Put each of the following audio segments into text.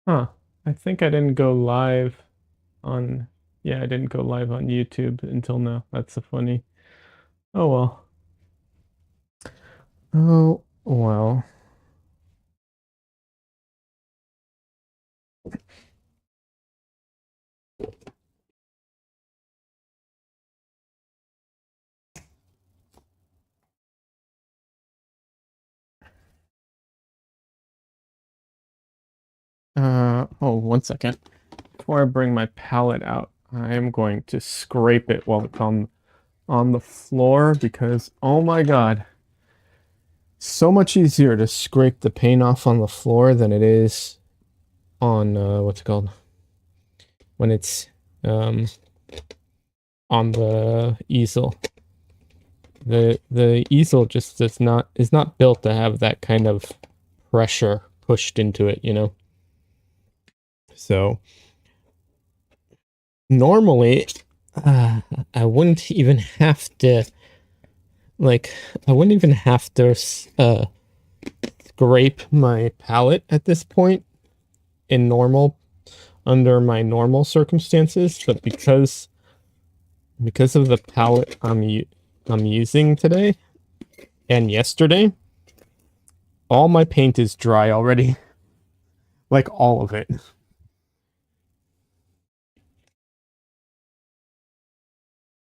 Huh. I think I didn't go live on, yeah, I didn't go live on YouTube until now. That's so funny. Oh well. Oh well. Oh, 1 second. Before I bring my palette out, I am going to scrape it while it's on the floor because, oh my God, so much easier to scrape the paint off on the floor than it is on, what's it called? When it's, um, on the easel. The easel just is not built to have that kind of pressure pushed into it, you know? So normally, uh, I wouldn't even have to like I wouldn't even have to scrape my palette at this point in normal under my normal circumstances, but because of the palette I'm using today and yesterday, all my paint is dry already, like all of it.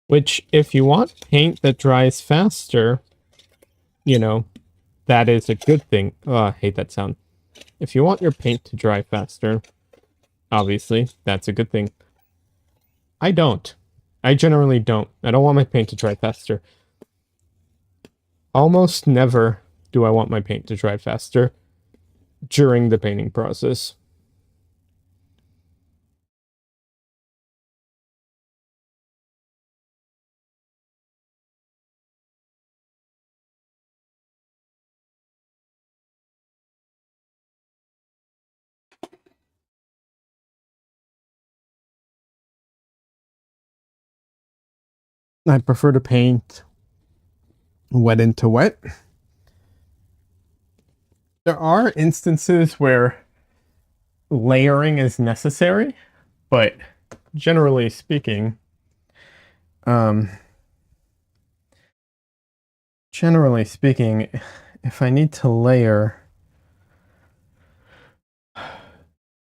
Which, if you want paint that dries faster, you know, that is a good thing. Oh, I hate that sound. If you want your paint to dry faster, obviously, that's a good thing. I don't. I generally don't. I don't want my paint to dry faster. Almost never do I want my paint to dry faster during the painting process. I prefer to paint wet into wet. There are instances where layering is necessary, but generally speaking, um, generally speaking, if I need to layer,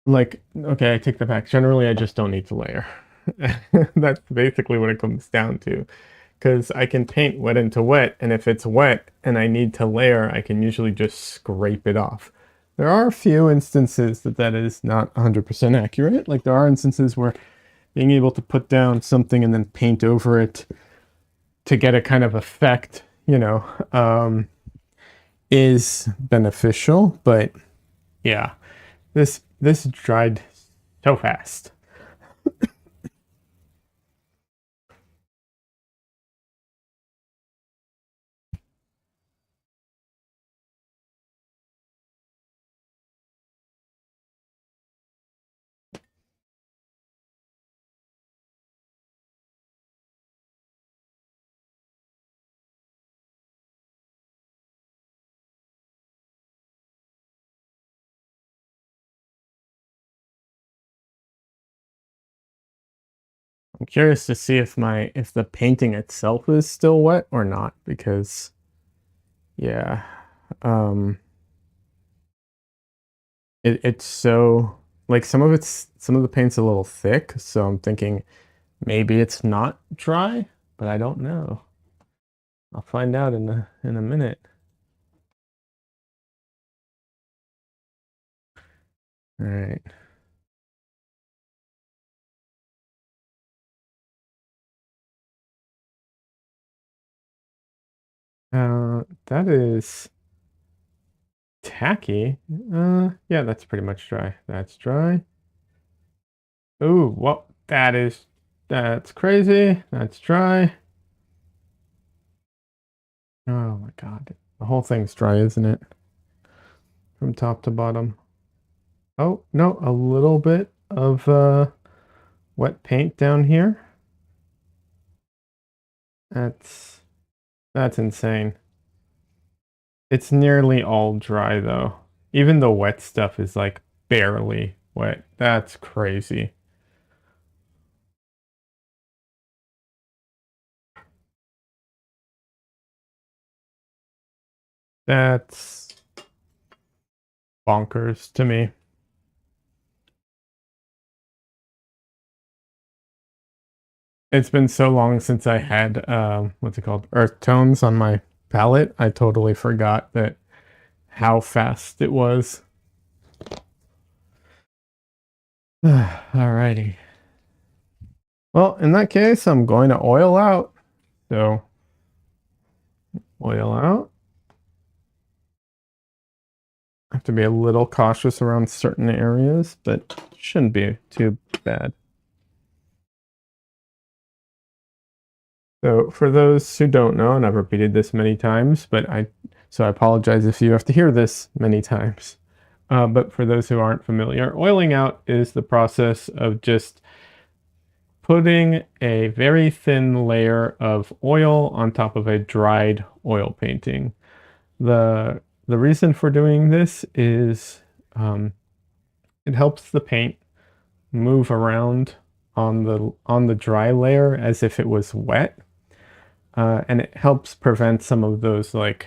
like, okay, I take that back. Generally, I just don't need to layer. That's basically what it comes down to. Because I can paint wet into wet, and if it's wet and I need to layer, I can usually just scrape it off. There are a few instances that that is not 100% accurate. Like there are instances where being able to put down something and then paint over it to get a kind of effect, is beneficial. But yeah, this dried so fast. I'm curious to see if the painting itself is still wet or not, because yeah, um, it's so like some of the paint's a little thick, so I'm thinking maybe it's not dry, but I don't know. I'll find out in a minute. All right. That is tacky. Yeah, that's pretty much dry. That's dry. Ooh, well, that's crazy. That's dry. Oh my God. The whole thing's dry, isn't it? From top to bottom. Oh, no, a little bit of wet paint down here. That's that's insane. It's nearly all dry though. Even the wet stuff is like barely wet. That's crazy. That's bonkers to me. It's been so long since I had what's it called? Earth tones on my palette. I totally forgot that how fast it was. Alrighty. Well, in that case, I'm going to oil out. So oil out. I have to be a little cautious around certain areas, but shouldn't be too bad. So for those who don't know, and I've repeated this many times, so I apologize if you have to hear this many times. But for those who aren't familiar, oiling out is the process of just putting a very thin layer of oil on top of a dried oil painting. The reason for doing this is it helps the paint move around on the dry layer as if it was wet, and it helps prevent some of those like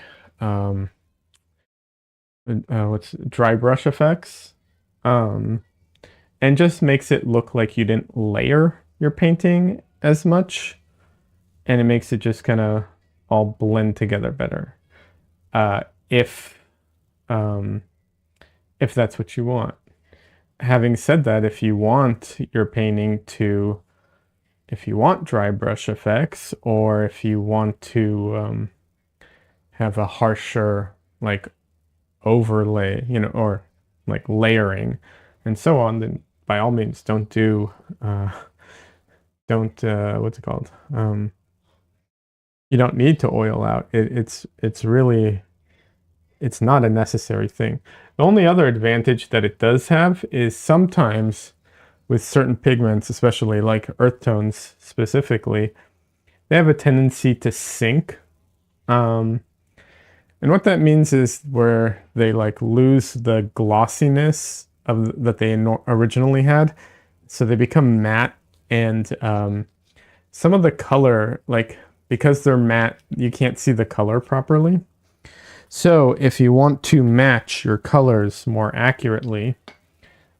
what's dry brush effects, and just makes it look like you didn't layer your painting as much, and it makes it just kind of all blend together better. Uh, if um, if that's what you want. Having said that, if you want your painting to, if you want dry brush effects, or if you want to have a harsher like overlay, or like layering and so on, then by all means don't what's it called? You don't need to oil out. It's really it's not a necessary thing. The only other advantage that it does have is sometimes with certain pigments, especially like earth tones specifically, they have a tendency to sink. And what that means is where they like lose the glossiness of that they originally had. So they become matte, and some of the color, like because they're matte, you can't see the color properly. So if you want to match your colors more accurately,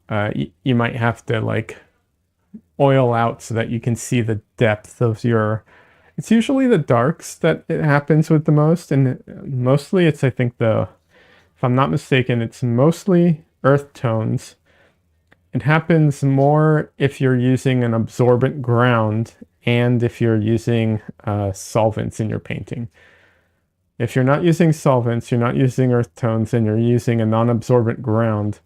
you might have to like oil out so that you can see the depth of your. It's usually the darks that it happens with the most, and mostly it's, I think, if I'm not mistaken, it's mostly earth tones. It happens more if you're using an absorbent ground and if you're using solvents in your painting. If you're not using solvents, you're not using earth tones, and you're using a non-absorbent ground,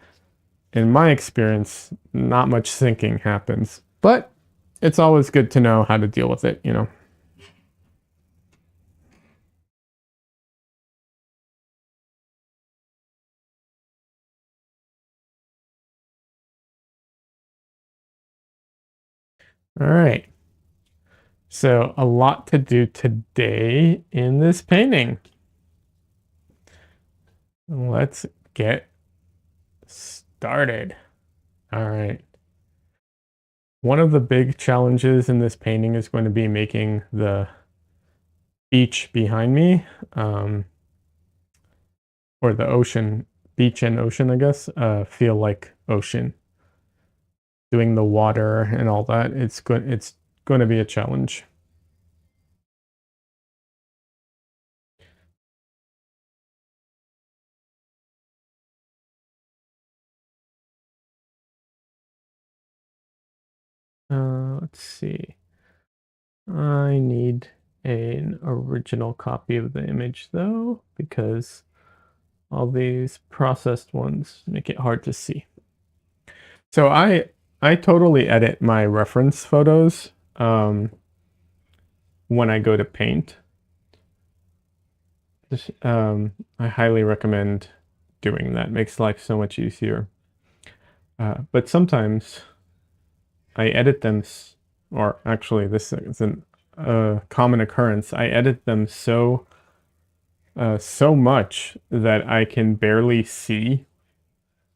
in my experience, not much sinking happens. But it's always good to know how to deal with it, you know. All right. So a lot to do today in this painting. Let's get started. All right. One of the big challenges in this painting is going to be making the beach behind me, or the ocean, beach and ocean, I guess, feel like ocean. Doing the water and all that, it's going to be a challenge. Let's see. I need an original copy of the image though, because all these processed ones make it hard to see. So I totally edit my reference photos when I go to paint. I highly recommend doing that. It makes life so much easier. But sometimes I edit them, or actually, this is a common occurrence. I edit them so much that I can barely see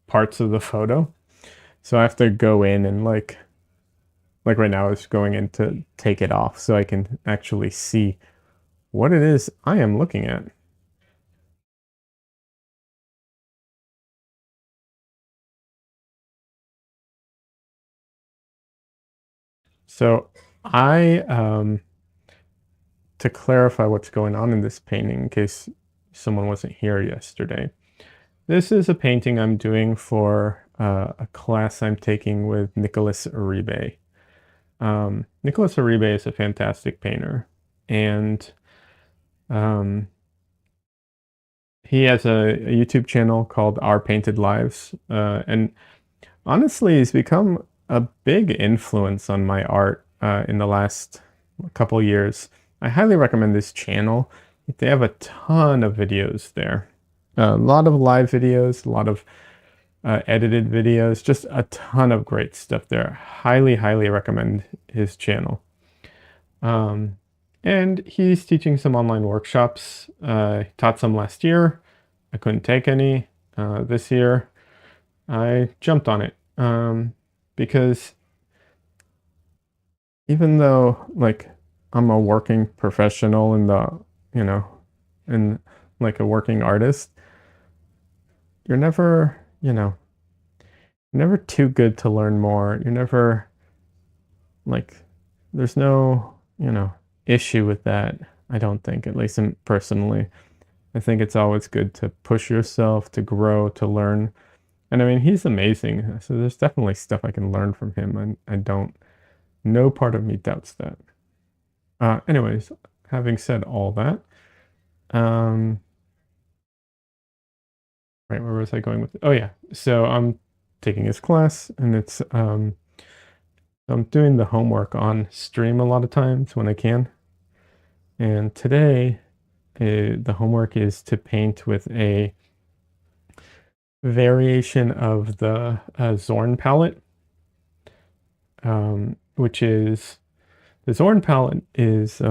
parts of the photo. So I have to go in and like right now it's going in to take it off so I can actually see what it is I am looking at. So I to clarify what's going on in this painting in case someone wasn't here yesterday. This is a painting I'm doing for a class I'm taking with Nicholas Uribe. Nicholas Uribe is a fantastic painter, and um, he has a YouTube channel called Our Painted Lives. And honestly, he's become a big influence on my art in the last couple years. I highly recommend this channel. They have a ton of videos there. A lot of live videos, a lot of edited videos, just a ton of great stuff there. Highly, highly recommend his channel. Um, and he's teaching some online workshops. He taught some last year. I couldn't take any this year. I jumped on it because even though like I'm a working professional in the, you know, and like a working artist, you're never, never too good to learn more. You're never like, there's no, issue with that. I don't think, at least personally. I think it's always good to push yourself, to grow, to learn. And I mean, he's amazing. So there's definitely stuff I can learn from him. And I don't, no part of me doubts that. Anyways, having said all that, um, right, where was I going with it? Oh yeah. So I'm taking his class and I'm doing the homework on stream a lot of times when I can. And today, the homework is to paint with a variation of the Zorn palette, which is the Zorn palette is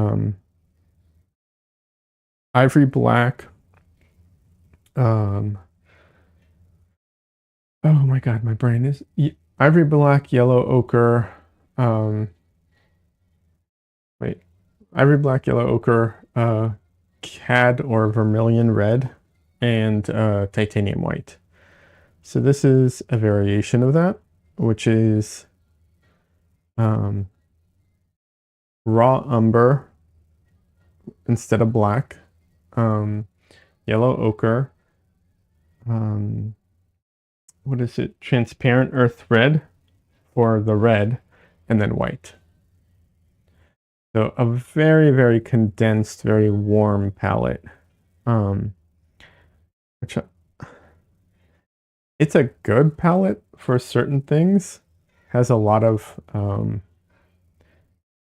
ivory black. Um, oh my god, my brain is ivory black, yellow ochre. Um, wait, ivory black, yellow ochre, cad or vermilion red, and titanium white. So this is a variation of that, which is um, raw umber instead of black, um, yellow ochre, um, what is it? Transparent earth red for the red, and then white. So a very, very condensed, very warm palette. Which it's a good palette for certain things. Has a lot of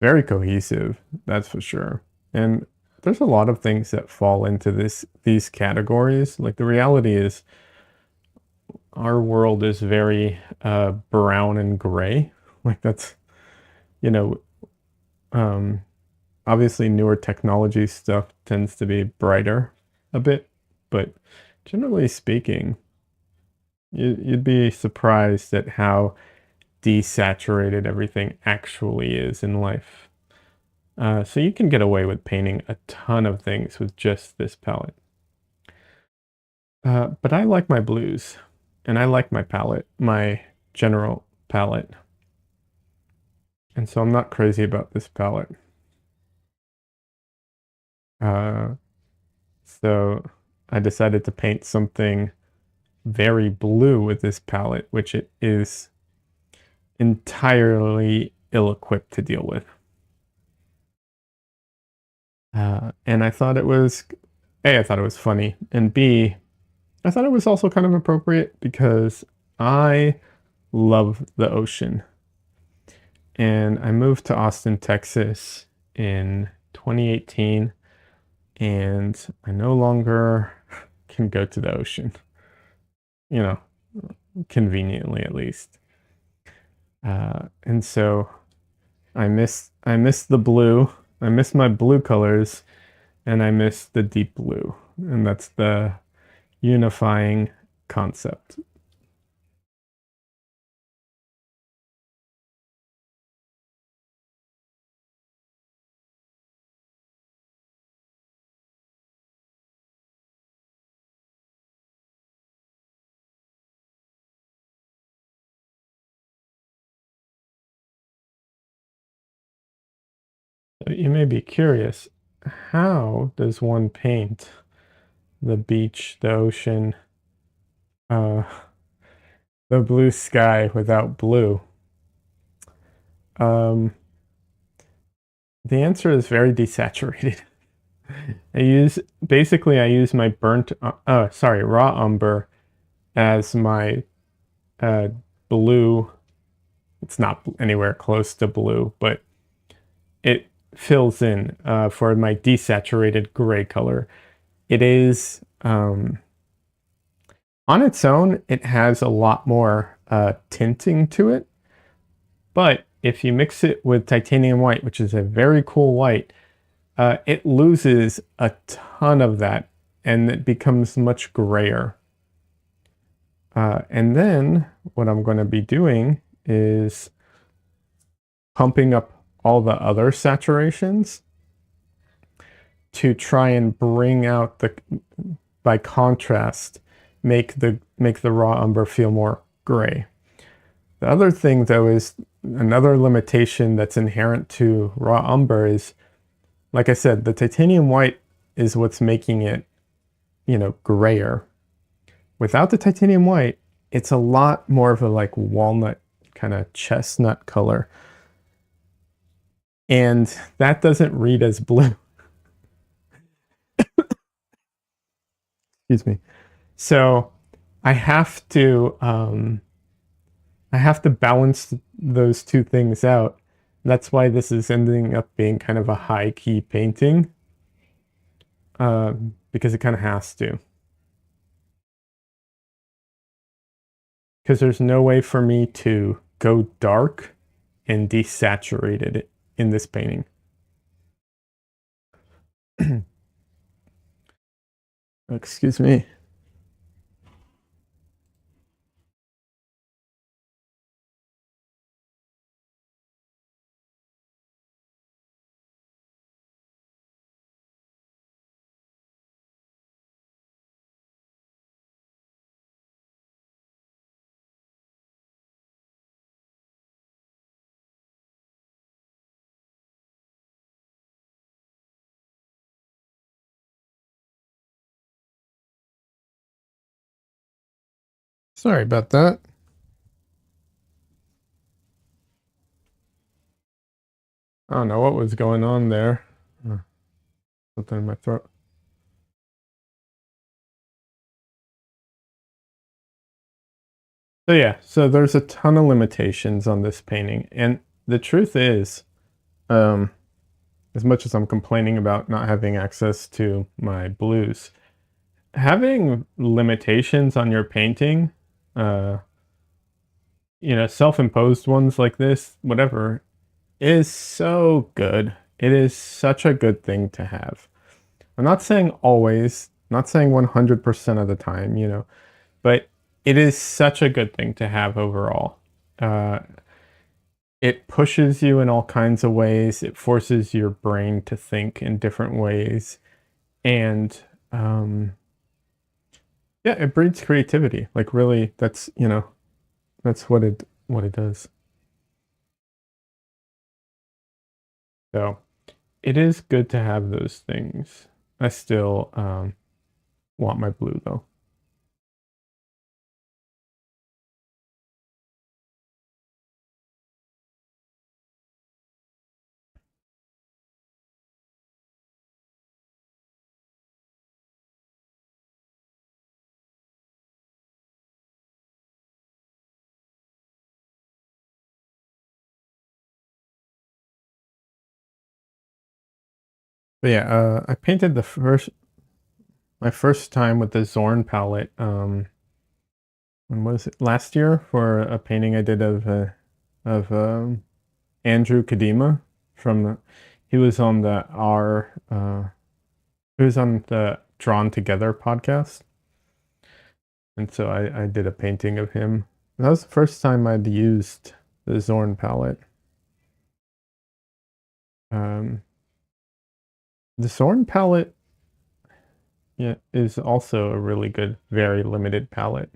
very cohesive, that's for sure. And there's a lot of things that fall into these categories. Like the reality is our world is very brown and gray. Like that's, you know, um, obviously newer technology stuff tends to be brighter a bit, but generally speaking, you'd be surprised at how desaturated everything actually is in life. So you can get away with painting a ton of things with just this palette. But I like my blues, and I like my palette, my general palette. And so I'm not crazy about this palette. Uh, so I decided to paint something very blue with this palette, which it is entirely ill-equipped to deal with. And I thought it was, A, I thought it was funny, and B, I thought it was also kind of appropriate because I love the ocean. And I moved to Austin, Texas in 2018, and I no longer can go to the ocean, you know, conveniently at least. And so I miss the blue. I miss my blue colors, and I miss the deep blue. And that's the unifying concept. You may be curious, how does one paint the beach, the ocean, uh, the blue sky without blue? Um, the answer is very desaturated. I use my raw umber as my uh, blue. It's not anywhere close to blue, but it fills in for my desaturated gray color. It is on its own, it has a lot more tinting to it, but if you mix it with titanium white, which is a very cool white, it loses a ton of that and it becomes much grayer. And then what I'm going to be doing is pumping up all the other saturations to try and bring out by contrast, make the raw umber feel more gray. The other thing though is another limitation that's inherent to raw umber is, like I said, the titanium white is what's making it, grayer. Without the titanium white, it's a lot more of a like walnut kind of chestnut color. And that doesn't read as blue. Excuse me. So I have to balance those two things out. That's why this is ending up being kind of a high key painting, because it kind of has to. Because there's no way for me to go dark and desaturate it in this painting. Excuse me. Sorry about that. I don't know what was going on there. Something in my throat. So yeah, so there's a ton of limitations on this painting. And the truth is, as much as I'm complaining about not having access to my blues, having limitations on your painting, uh, self-imposed ones like this, whatever, is so good. It is such a good thing to have. I'm not saying always, not saying 100% of the time, but it is such a good thing to have overall. It pushes you in all kinds of ways. It forces your brain to think in different ways. And yeah, it breeds creativity. Like really, that's that's what it does. So it is good to have those things. I still want my blue though. But yeah, I painted my first time with the Zorn palette. When was it? Last year for a painting I did of Andrew Kadima from he was on he was on the Drawn Together podcast. And so I did a painting of him. That was the first time I'd used the Zorn palette. Um, the Zorn palette, yeah, is also a really good, very limited palette.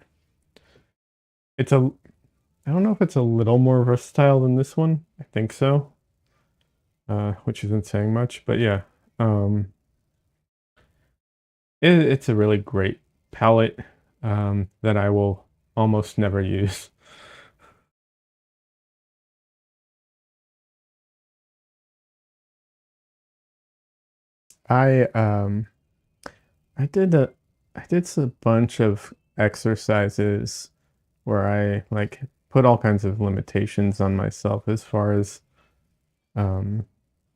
I don't know if it's a little more versatile than this one. I think so. which isn't saying much, but yeah, um, it's a really great palette that I will almost never use. I um I did a I did a bunch of exercises where I like put all kinds of limitations on myself as far as um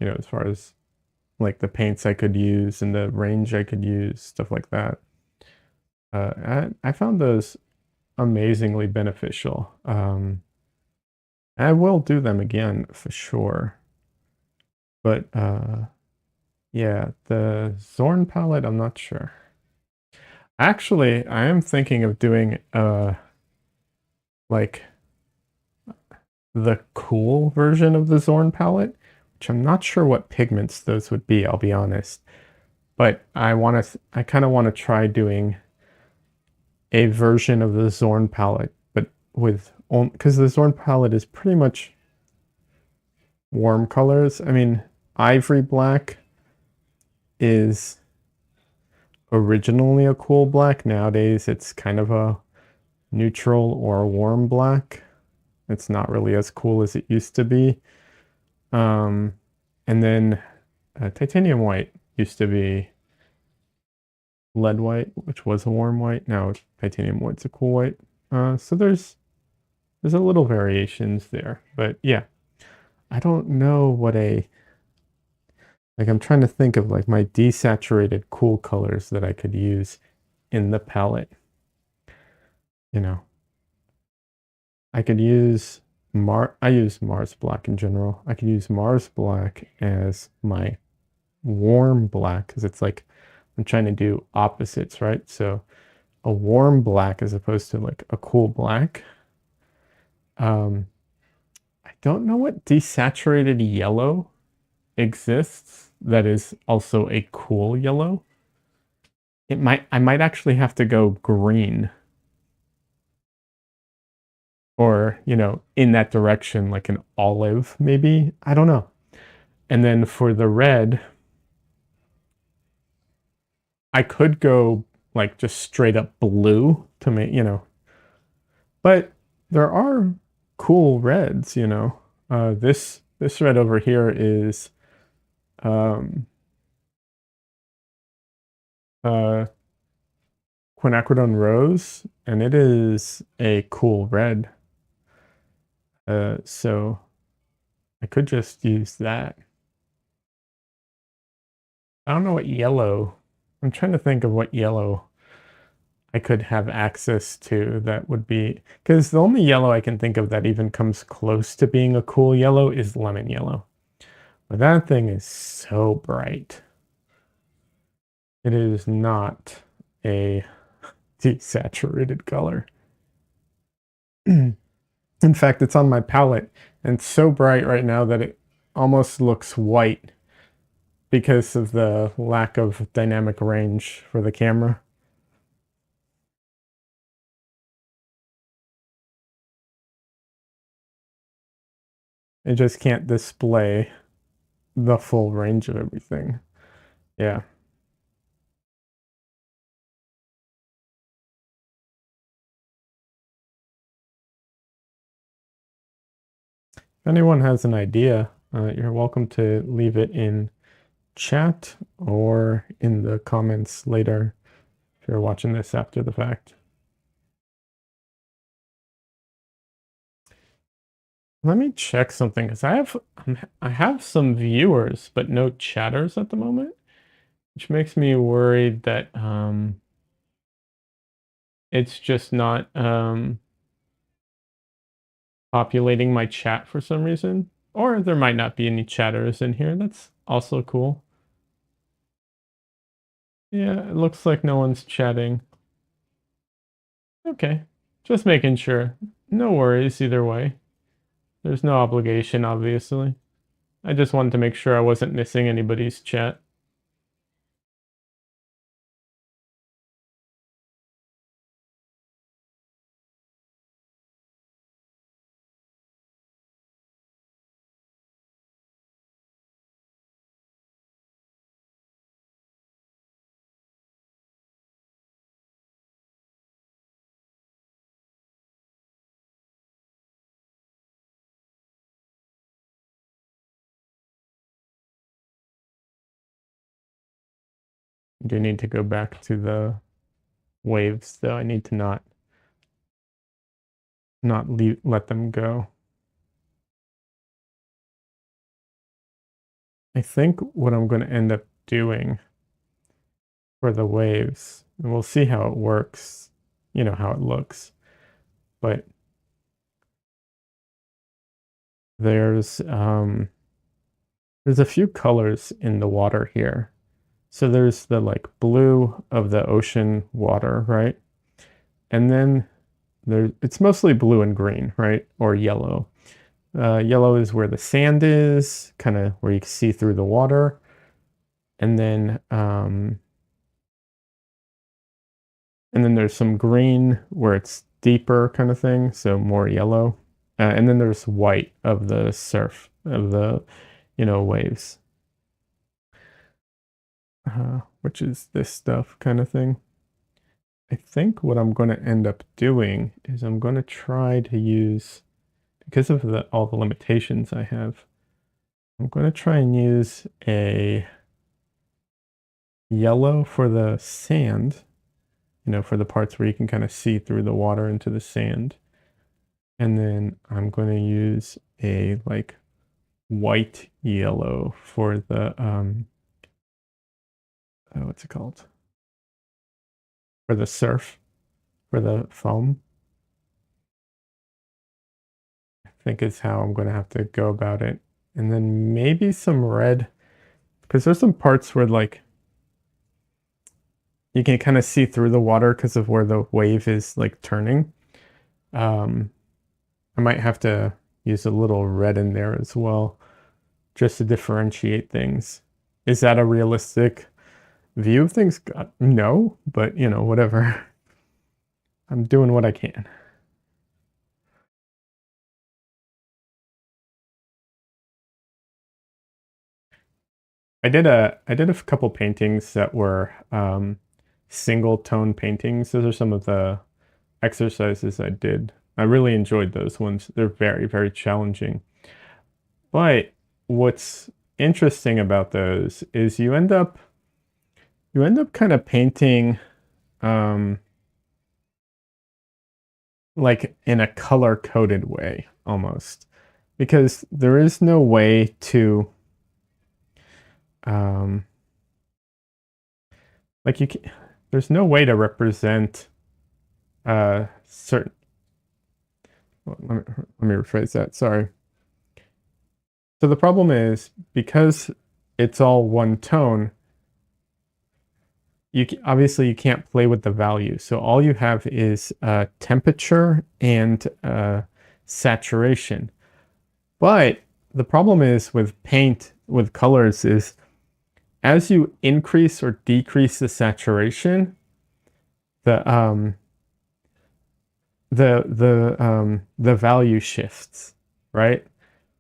as far as like the paints I could use and the range I could use, stuff like that. I found those amazingly beneficial. I will do them again for sure. But yeah, the Zorn palette, I'm not sure. Actually, I am thinking of doing like the cool version of the Zorn palette, which I'm not sure what pigments those would be, I'll be honest. But I kind of want to try doing a version of the Zorn palette, but with, because the Zorn palette is pretty much warm colors. I mean, ivory black is originally a cool black. Nowadays, it's kind of a neutral or warm black. It's not really as cool as it used to be. Um, and then titanium white used to be lead white, which was a warm white. Now titanium white's a cool white. So there's a little variations there, but yeah, I don't know what a like. I'm trying to think of like my desaturated cool colors that I could use in the palette. You know, I could use I use Mars black in general. I could use Mars black as my warm black because it's like I'm trying to do opposites, right? So a warm black as opposed to like a cool black. Um, I don't know what desaturated yellow exists that is also a cool yellow. I might actually have to go green or, in that direction, like an olive, maybe. I don't know. And then for the red, I could go like just straight up blue to make. But there are cool reds. This red over here is um uh quinacridone rose, and it is a cool red. So I could just use that. I don't know what yellow. I'm trying to think of what yellow I could have access to that would be, because the only yellow I can think of that even comes close to being a cool yellow is lemon yellow. But that thing is so bright. It is not a desaturated color. In fact, it's on my palette and it's so bright right now that it almost looks white because of the lack of dynamic range for the camera. It just can't display the full range of everything. Yeah. If anyone has an idea, you're welcome to leave it in chat or in the comments later if you're watching this after the fact. Let me check something because I have some viewers but no chatters at the moment, which makes me worried that it's just not populating my chat for some reason. Or there might not be any chatters in here. That's also cool. Yeah, it looks like no one's chatting. Okay, just making sure. No worries either way. There's no obligation, obviously. I just wanted to make sure I wasn't missing anybody's chat. I do need to go back to the waves, though. I need to not let them go. I think what I'm going to end up doing for the waves, and we'll see how it works, how it looks, but there's a few colors in the water here. So there's the like blue of the ocean water, right? And then it's mostly blue and green, right? Or yellow. Yellow is where the sand is, kind of where you can see through the water. And then there's some green where it's deeper kind of thing, so more yellow. And then there's white of the surf, of the, waves. Which is this stuff kind of thing. I think what I'm going to end up doing is I'm going to try to use, because of all the limitations I have, I'm going to try and use a yellow for the sand, for the parts where you can kind of see through the water into the sand. And then I'm going to use a like white yellow for the, what's it called? For the surf, for the foam. I think is how I'm going to have to go about it. And then maybe some red, because there's some parts where like you can kind of see through the water because of where the wave is like turning. I might have to use a little red in there as well, just to differentiate things. Is that a realistic view of things? God, no, but whatever. I'm doing what I can. I did a couple paintings that were single tone paintings. Those are some of the exercises I did. I really enjoyed those ones. They're very, very challenging. But what's interesting about those is you end up kind of painting like in a color coded way almost, because there is no way to like there's no way to represent certain, let me rephrase that, sorry. So the problem is, because it's all one tone, obviously you can't play with the value. So all you have is temperature and saturation. But the problem is with paint, with colors, is as you increase or decrease the saturation, the value shifts, right?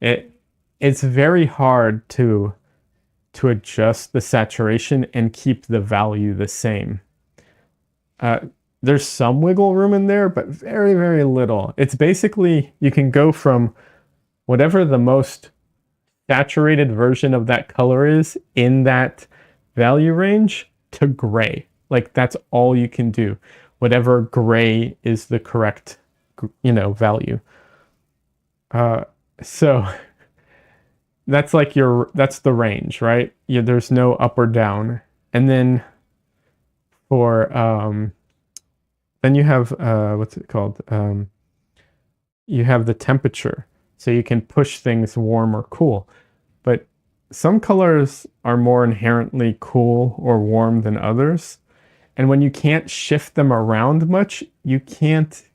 It's very hard to adjust the saturation and keep the value the same. There's some wiggle room in there, but very, very little. It's basically, you can go from whatever the most saturated version of that color is in that value range to gray. Like that's all you can do. Whatever gray is the correct, value. So that's like that's the range, right? There's no up or down. And then for, then you have, what's it called? You have the temperature. So you can push things warm or cool. But some colors are more inherently cool or warm than others. And when you can't shift them around much, you can't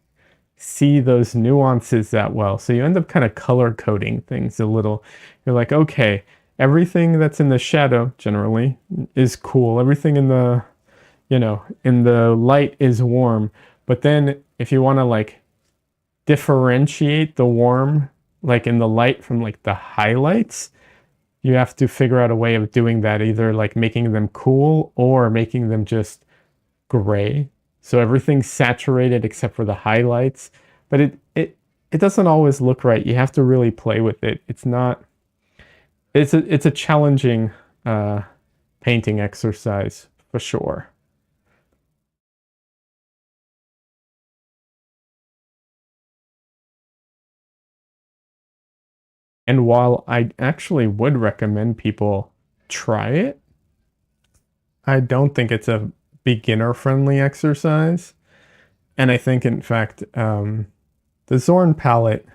see those nuances that well. So you end up kind of color coding things a little. You're like, okay, everything that's in the shadow generally is cool. Everything in the, in the light is warm. But then if you want to like differentiate the warm, like in the light from like the highlights, you have to figure out a way of doing that, either like making them cool or making them just gray. So everything's saturated except for the highlights, but it doesn't always look right. You have to really play with it. It's a challenging painting exercise for sure. And while I actually would recommend people try it, I don't think it's a beginner friendly exercise. And I think, in fact, the Zorn palette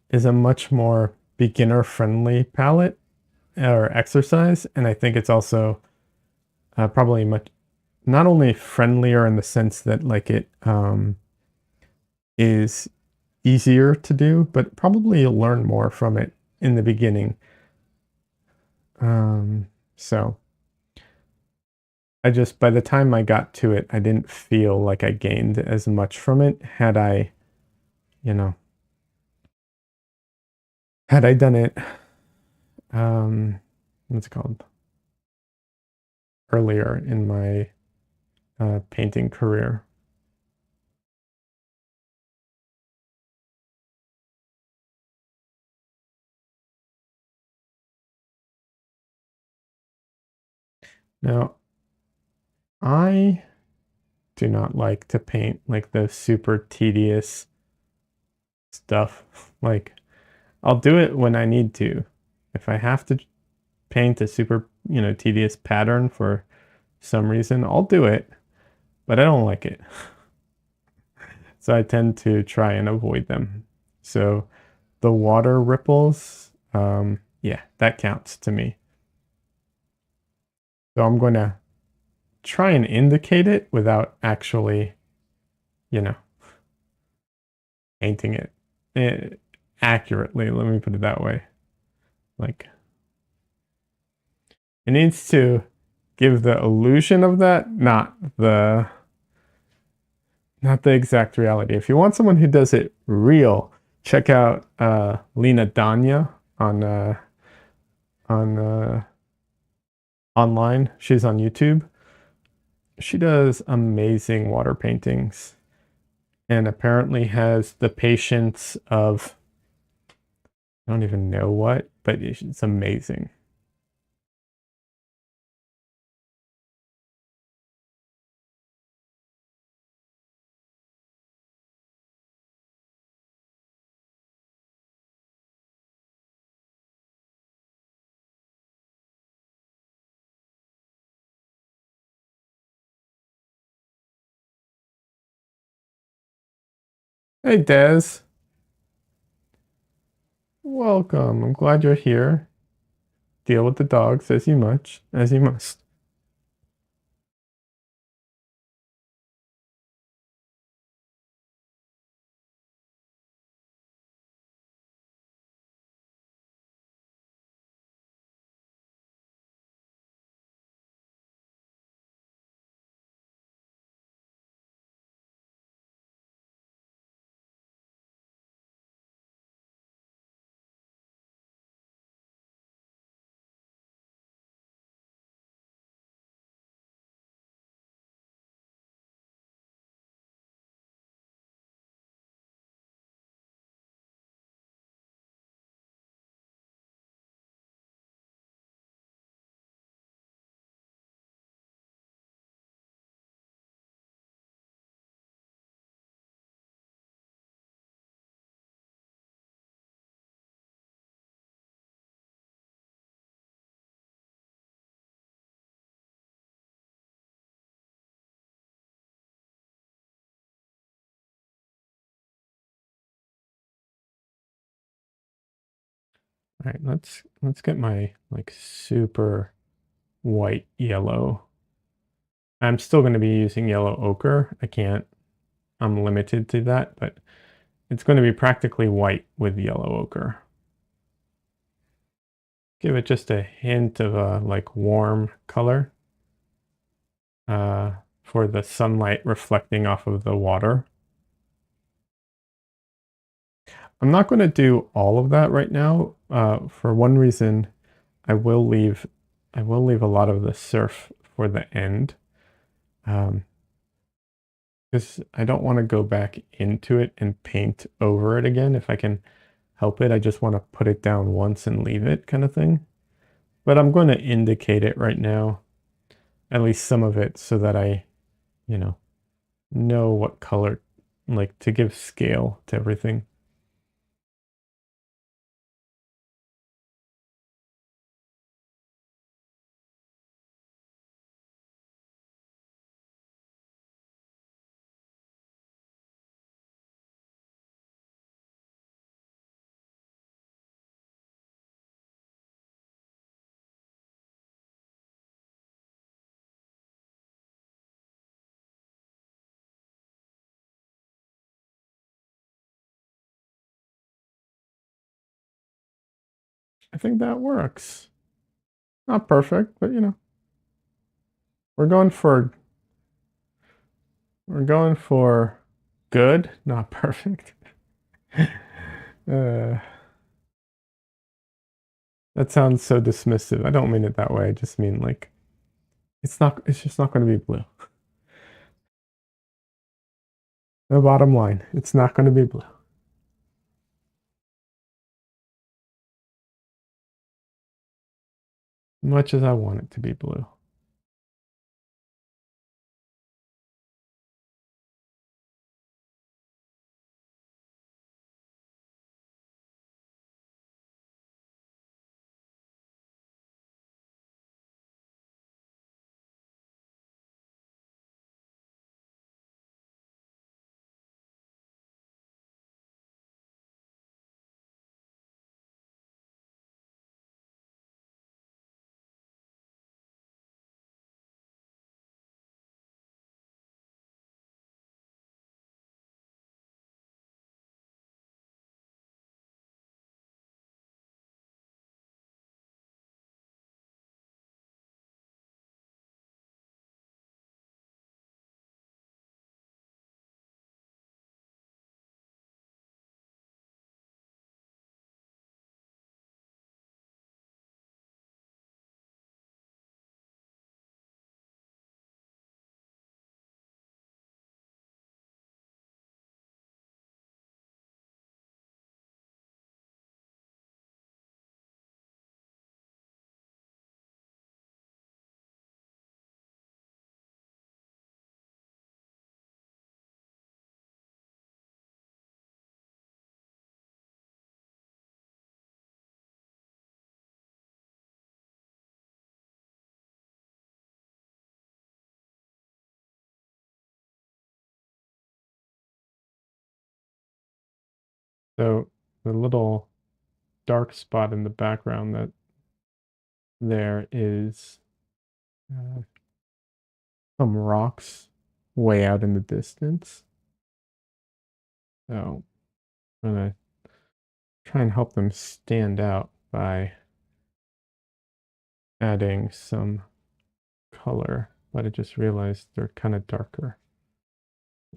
is a much more beginner friendly palette or exercise. And I think it's also probably much not only friendlier in the sense that like it is easier to do, but probably you'll learn more from it in the beginning. So I just, by the time I got to it, I didn't feel like I gained as much from it had I, you know, had I done it, um, what's it called, earlier in my painting career. Now, I do not like to paint like the super tedious stuff. Like, I'll do it when I need to. If I have to paint a super, tedious pattern for some reason, I'll do it, but I don't like it. So I tend to try and avoid them. So the water ripples, yeah, that counts to me. So I'm going to try and indicate it without actually, you know, painting it accurately. Let me put it that way. Like, it needs to give the illusion of that, not the exact reality. If you want someone who does it real, check out Lena Danya on online. She's on YouTube. She does amazing water paintings and apparently has the patience of I don't even know what, but it's amazing. Hey Des, welcome. I'm glad you're here. Deal with the dogs as you must. All right, let's get my like super white yellow. I'm still going to be using yellow ochre. I'm limited to that, but it's going to be practically white with yellow ochre. Give it just a hint of a like warm color for the sunlight reflecting off of the water. I'm not going to do all of that right now. For one reason, I will leave I will leave a lot of the surf for the end. Because I don't want to go back into it and paint over it again. If I can help it, I just want to put it down once and leave it kind of thing. But I'm going to indicate it right now. at least some of it so that I, you know what color, like to give scale to everything. I think that works. Not perfect, but we're going for we're going for good, not perfect. uh, that sounds so dismissive. I don't mean it that way. I just mean like it's just not going to be blue. The bottom line, it's not going to be blue. Much as I want it to be blue. So the little dark spot in the background that there is uh, some rocks way out in the distance. So I'm gonna try and help them stand out by adding some color, but I just realized they're kind of darker.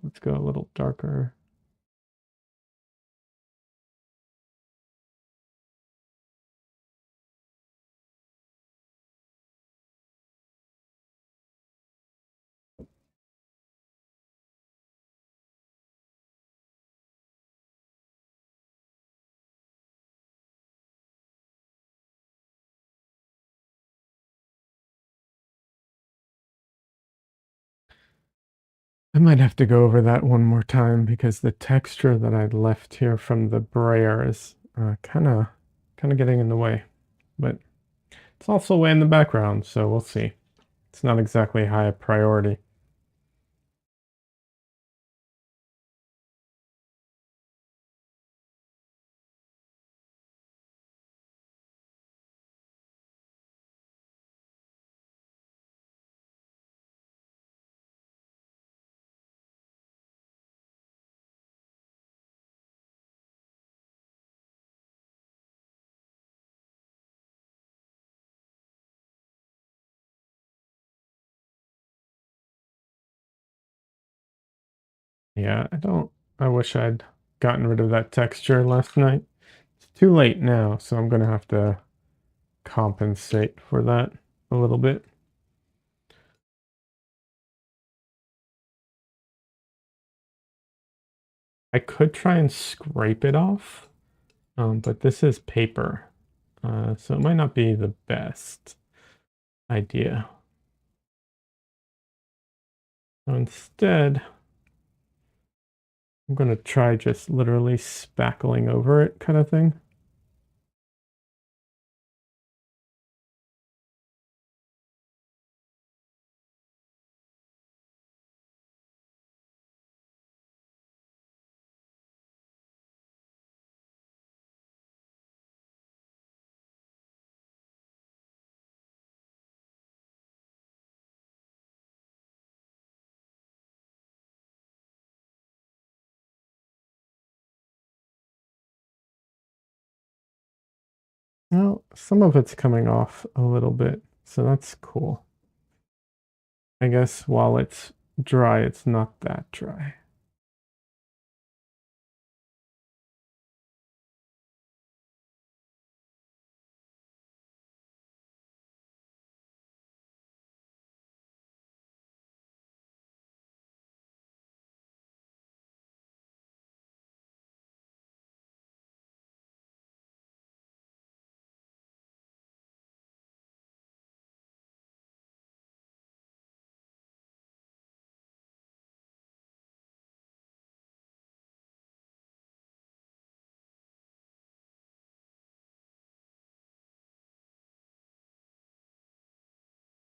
Let's go a little darker. I might have to go over that one more time because the texture that I left here from the brayer is kind of getting in the way. But it's also way in the background, so we'll see. It's not exactly high priority. Yeah, I wish I'd gotten rid of that texture last night. It's too late now, so I'm gonna have to compensate for that a little bit. I could try and scrape it off, but this is paper, so it might not be the best idea. So instead, I'm going to try just literally spackling over it kind of thing. Well, some of it's coming off a little bit, so that's cool. I guess while it's dry, it's not that dry.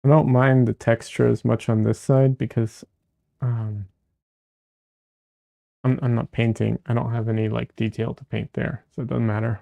I don't mind the texture as much on this side because um, I'm not painting. I don't have any like detail to paint there, so it doesn't matter.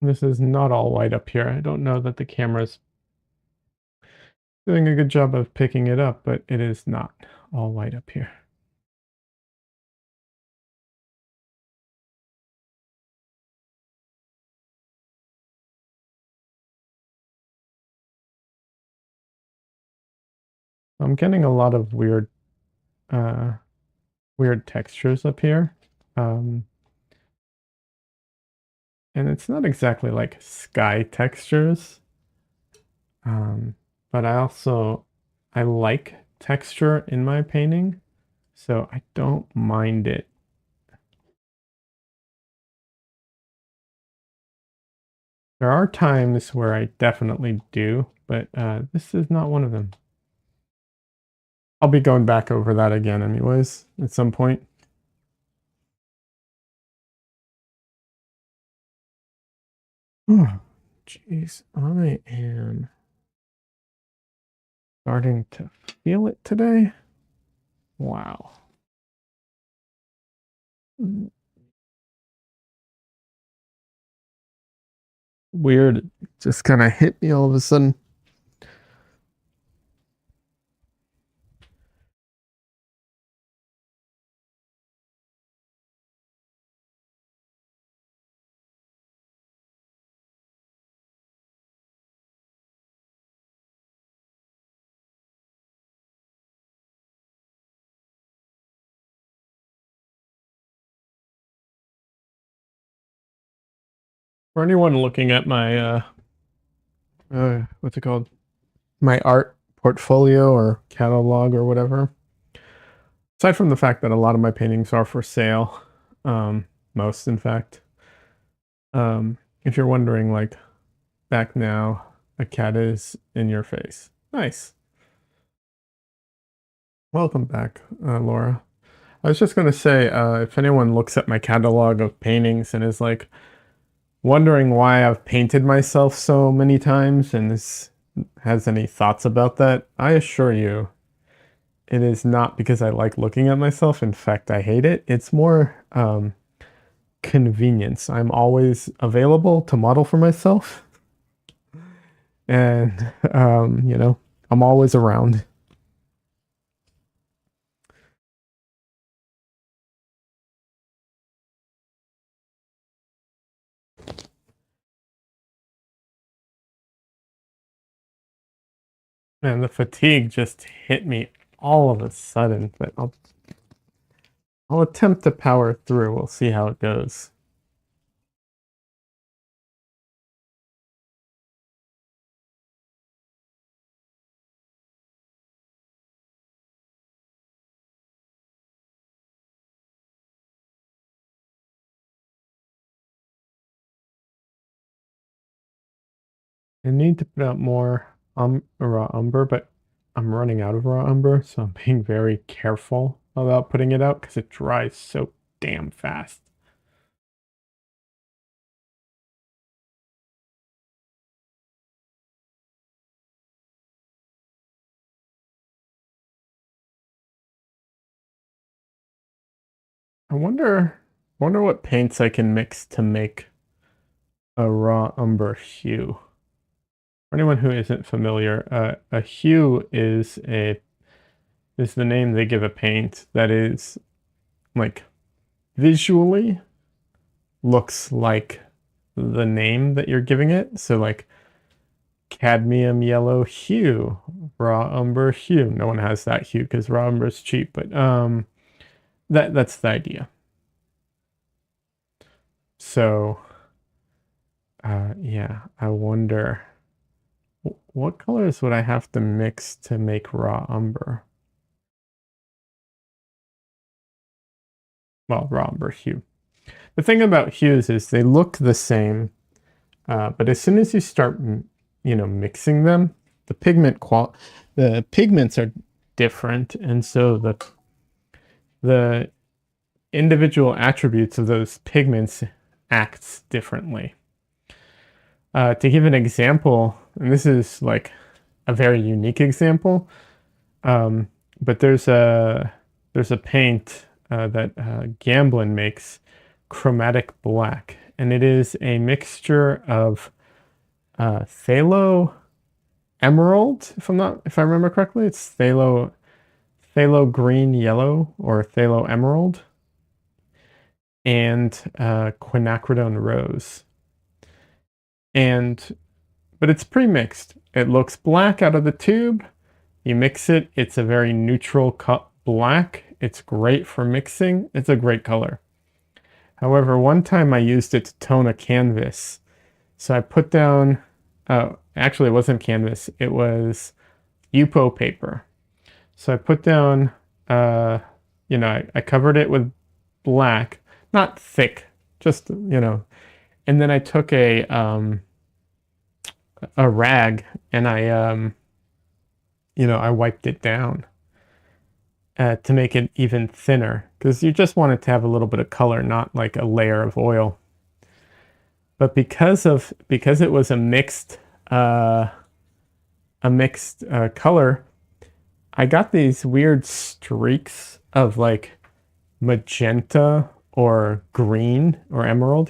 This is not all white up here. I don't know that the camera's doing a good job of picking it up, but it is not all white up here. I'm getting a lot of uh, weird textures up here. Um, and it's not exactly like sky textures. But I like texture in my painting, so I don't mind it. There are times where I definitely do, but this is not one of them. I'll be going back over that again anyways at some point. Oh, jeez, I am starting to feel it today. Wow. Weird. It just kind of hit me all of a sudden. For anyone looking at my what's it called? My art portfolio or catalog or whatever. Aside from the fact that a lot of my paintings are for sale, most in fact. If you're wondering, like, back now, a cat is in your face. Nice. Welcome back, Laura. I was just going to say, if anyone looks at my catalog of paintings and is like wondering why I've painted myself so many times and has any thoughts about that, I assure you, it is not because I like looking at myself. In fact, I hate it. It's more convenience. I'm always available to model for myself. And, I'm always around. Man, the fatigue just hit me all of a sudden, but I'll attempt to power through. We'll see how it goes. I need to put out more raw umber, but I'm running out of raw umber, so I'm being very careful about putting it out because it dries so damn fast. I wonder what paints I can mix to make a raw umber hue. For anyone who isn't familiar, a hue is the name they give a paint that is like visually looks like the name that you're giving it. So like cadmium yellow hue, raw umber hue. No one has that hue because raw umber is cheap, but that's the idea. So yeah, I wonder what colors would I have to mix to make raw umber? Well, raw umber hue. The thing about hues is they look the same, but as soon as you start, mixing them, the pigments are different, and so the individual attributes of those pigments acts differently. To give an example, and this is like a very unique example, but there's a paint that Gamblin makes, Chromatic Black, and it is a mixture of phthalo emerald, if I remember correctly. It's phthalo green yellow or phthalo emerald, and quinacridone rose. But it's pre-mixed. It looks black out of the tube. You mix it, it's a very neutral cut black. It's great for mixing. It's a great color. However, one time I used it to tone a canvas. So I put down, actually it wasn't canvas, it was Yupo paper. So I put down, I covered it with black, not thick, just, and then I took a rag and I wiped it down to make it even thinner, because you just want it to have a little bit of color, not like a layer of oil. But because it was a mixed color, I got these weird streaks of like magenta or green or emerald,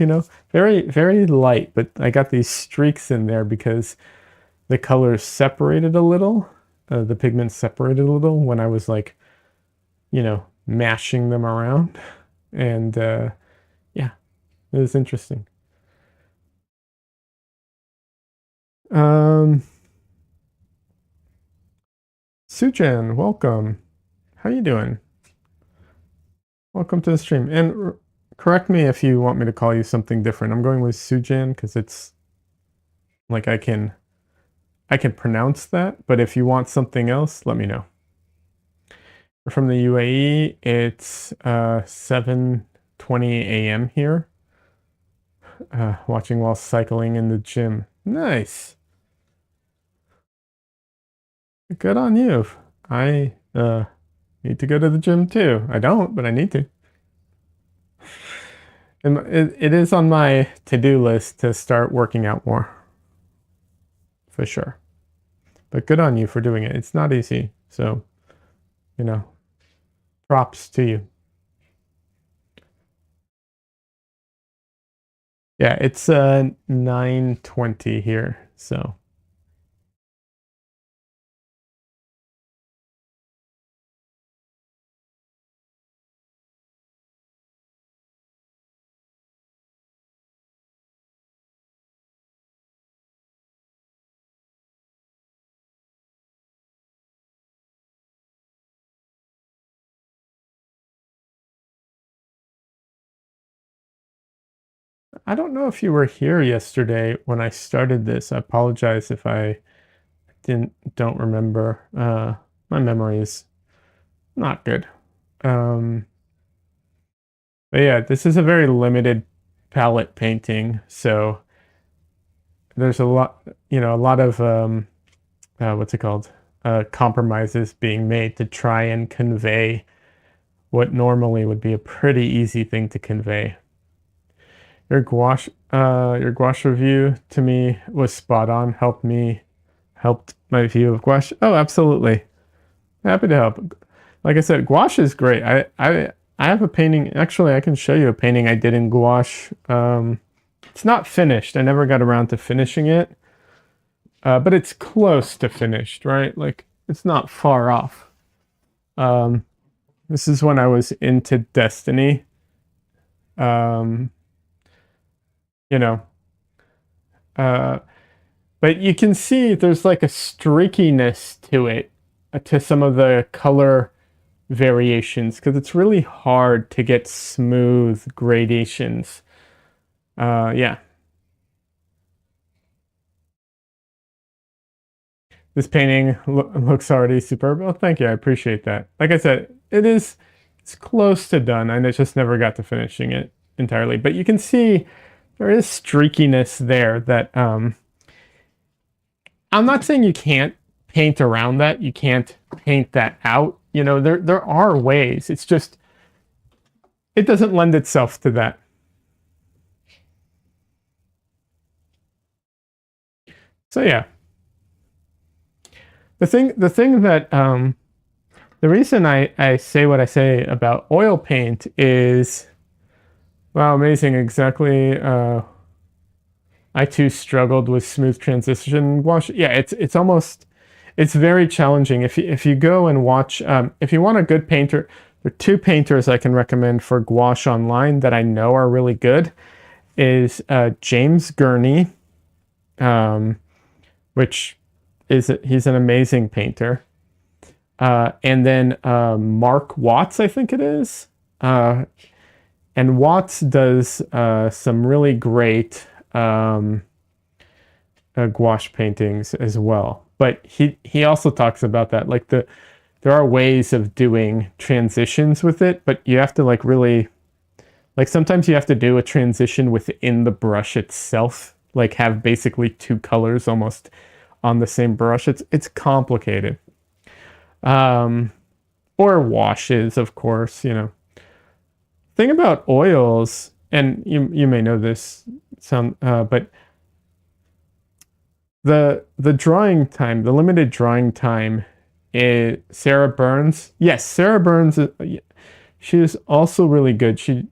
very, very light, but I got these streaks in there because the colors separated a little, the pigments separated a little when I was like, mashing them around. And yeah, it was interesting. Sujan, welcome. How you doing? Welcome to the stream. And correct me if you want me to call you something different. I'm going with Sujan because it's like I can pronounce that, but if you want something else, let me know. from the UAE. It's 7:20 a.m. here. Watching while cycling in the gym. Nice. Good on you. I need to go to the gym too. I don't, but I need to. And it is on my to-do list to start working out more. For sure. But good on you for doing it. It's not easy. So, you know, props to you. Yeah, it's 9:20 here. So, I don't know if you were here yesterday when I started this. I apologize if I don't remember. My memory is not good. Um, but yeah, this is a very limited palette painting, so there's a lot, a lot of what's it called? Compromises being made to try and convey what normally would be a pretty easy thing to convey. Your gouache review to me was spot on. Helped my view of gouache. Oh, absolutely. Happy to help. Like I said, gouache is great. I have a painting. Actually, I can show you a painting I did in gouache. It's not finished. I never got around to finishing it, but it's close to finished, right? Like it's not far off. Um, this is when I was into Destiny. Um, you know, uh, but you can see there's like a streakiness to it, to some of the color variations, because it's really hard to get smooth gradations. Yeah, this painting looks already superb. Oh, thank you. I appreciate that. Like I said, it's close to done, and I just never got to finishing it entirely. But you can see there is streakiness there that I'm not saying you can't paint around that. You can't paint that out. There are ways. It's just it doesn't lend itself to that. So yeah, the thing that the reason I say what I say about oil paint is, wow, amazing. Exactly. I too struggled with smooth transition wash. Yeah, it's very challenging. If you go and watch, if you want a good painter, there are two painters I can recommend for gouache online that I know are really good. Is James Gurney, um, which he's an amazing painter. And then Mark Watts, I think it is. And Watts does some really great gouache paintings as well. But he also talks about that, like there are ways of doing transitions with it, but you have to like really, like sometimes you have to do a transition within the brush itself, like have basically two colors almost on the same brush. It's complicated. Um, or washes, of course. Thing about oils, and you may know this, but the drawing time, the limited drawing time, is Sarah Burns. Yes, Sarah Burns. She is also really good.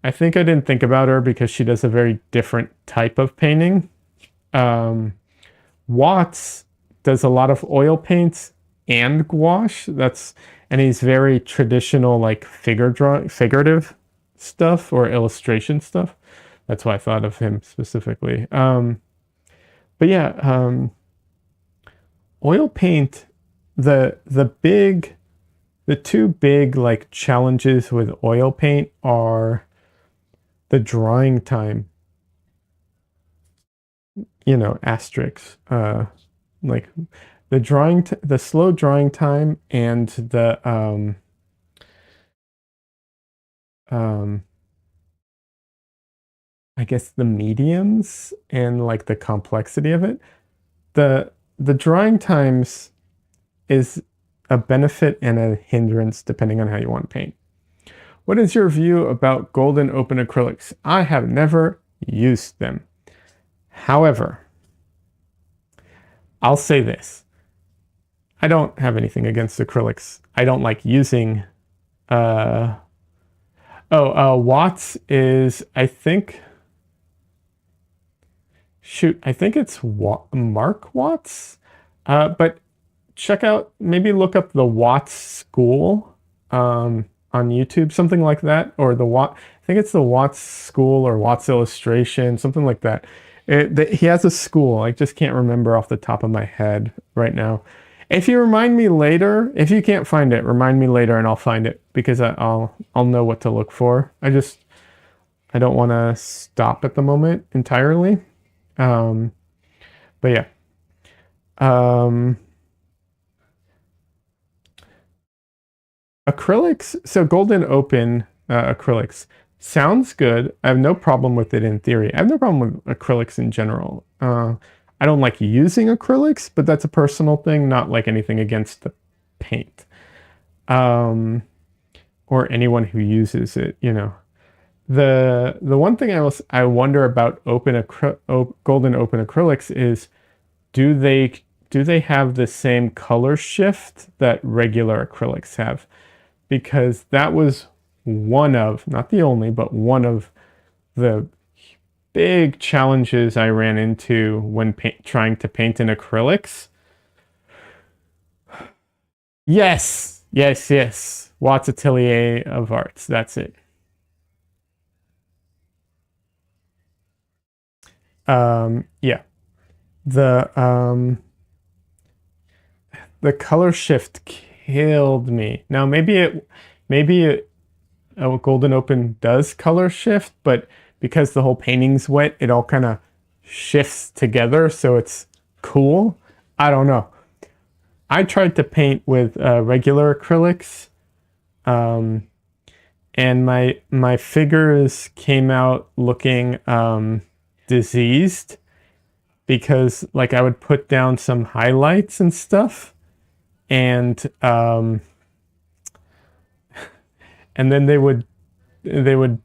I think I didn't think about her because she does a very different type of painting. Um, Watts does a lot of oil paints and gouache. And he's very traditional, like figurative stuff or illustration stuff. That's why I thought of him specifically. But yeah, oil paint. The two big like challenges with oil paint are the drying time. Asterisks. Like the slow drying time and the um I guess the mediums and like the complexity of it. The drying times is a benefit and a hindrance depending on how you want to paint. What is your view about golden open acrylics? I have never used them. However, I'll say this. I don't have anything against acrylics. I don't like using Watts is, I think, I think it's Mark Watts. But check out, maybe look up the Watts School on YouTube, something like that, or I think it's the Watts School or Watts Illustration, something like that. He has a school. I just can't remember off the top of my head right now. If you remind me later, if you can't find it, remind me later and I'll find it because I'll know what to look for. I don't want to stop at the moment entirely. But yeah. Acrylics, so golden open acrylics sounds good. I have no problem with it in theory. I have no problem with acrylics in general. I don't like using acrylics, but that's a personal thing, not like anything against the paint. Or anyone who uses it, you know. The one thing I wonder about golden open acrylics is do they have the same color shift that regular acrylics have? Because that was one of, not the only, but one of the big challenges I ran into when trying to paint in acrylics. Yes, yes, yes. Watts Atelier of Arts, that's it. Yeah. The color shift killed me. Now maybe golden open does color shift, but because the whole painting's wet, it all kind of shifts together, so it's cool. I don't know. I tried to paint with regular acrylics, and my figures came out looking diseased because like I would put down some highlights and stuff, and then they would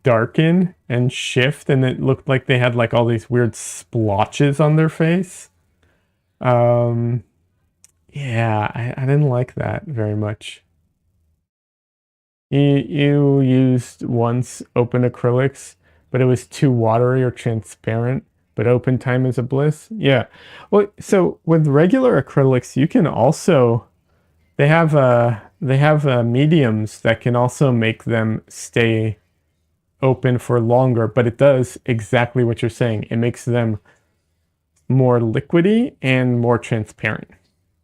darken and shift, and it looked like they had like all these weird splotches on their face. Yeah, I didn't like that very much. You used once open acrylics, but it was too watery or transparent, but open time is a bliss. Yeah. Well, so with regular acrylics, you can also, they have mediums that can also make them stay open for longer, but it does exactly what you're saying. It makes them more liquidy and more transparent.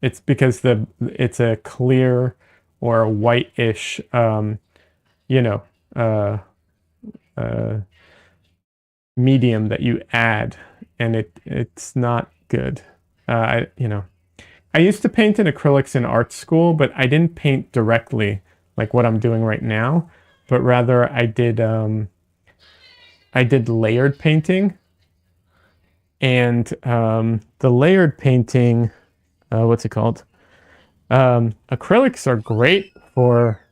It's because it's a clear or a whitish, you know, uh, uh, medium that you add, and it's not good. I used to paint in acrylics in art school, but I didn't paint directly like what I'm doing right now, but rather I did layered painting, and the layered painting, what's it called? Acrylics are great for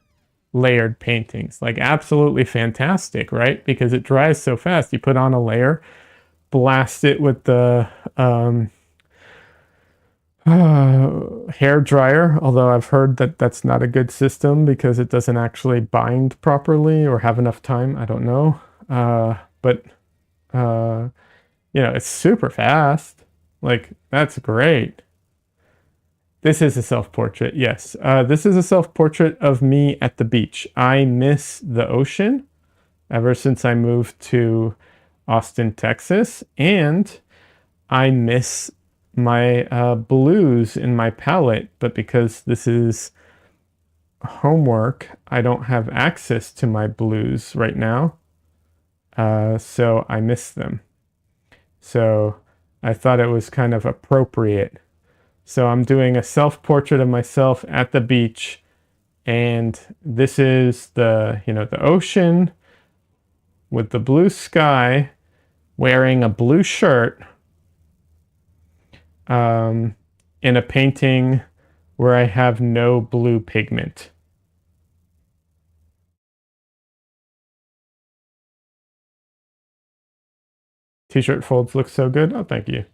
layered paintings, like absolutely fantastic, right? Because it dries so fast. You put on a layer, blast it with the hair dryer, although I've heard that that's not a good system because it doesn't actually bind properly or have enough time. I don't know. But you know, it's super fast. Like, that's great. This is a self-portrait, yes. This is a self-portrait of me at the beach. I miss the ocean ever since I moved to Austin, Texas, and I miss my blues in my palette, but because this is homework, I don't have access to my blues right now, so I miss them. So I thought it was kind of appropriate So I'm doing a self-portrait of myself at the beach, and this is the, the ocean with the blue sky, wearing a blue shirt, in a painting where I have no blue pigment. T-shirt folds look so good. Oh, thank you.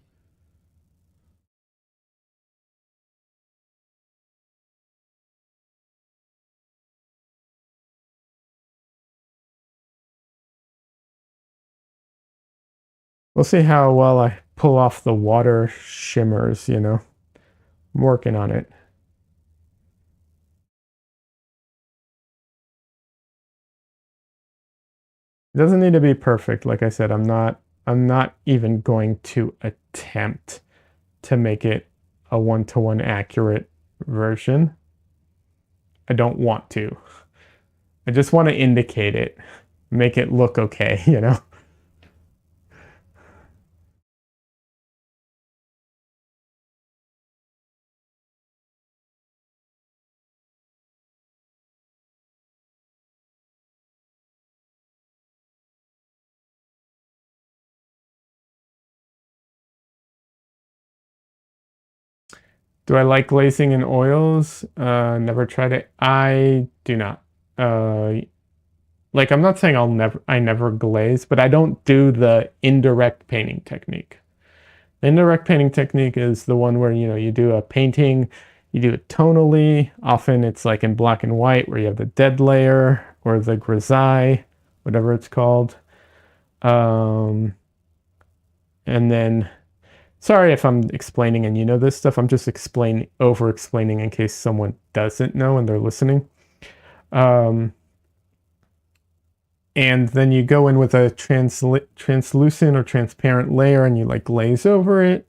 We'll see how well I pull off the water shimmers, I'm working on it. It doesn't need to be perfect. Like I said, I'm not even going to attempt to make it a one-to-one accurate version. I don't want to. I just want to indicate it, make it look okay. Do I like glazing in oils? Never tried it. I do not. Like I'm not saying I never glaze, but I don't do the indirect painting technique. The indirect painting technique is the one where, you do a painting, you do it tonally. Often it's like in black and white where you have the dead layer or the grisaille, whatever it's called. And then, sorry if I'm explaining and you know this stuff. I'm just over explaining in case someone doesn't know and they're listening. And then you go in with a translucent or transparent layer and you like glaze over it.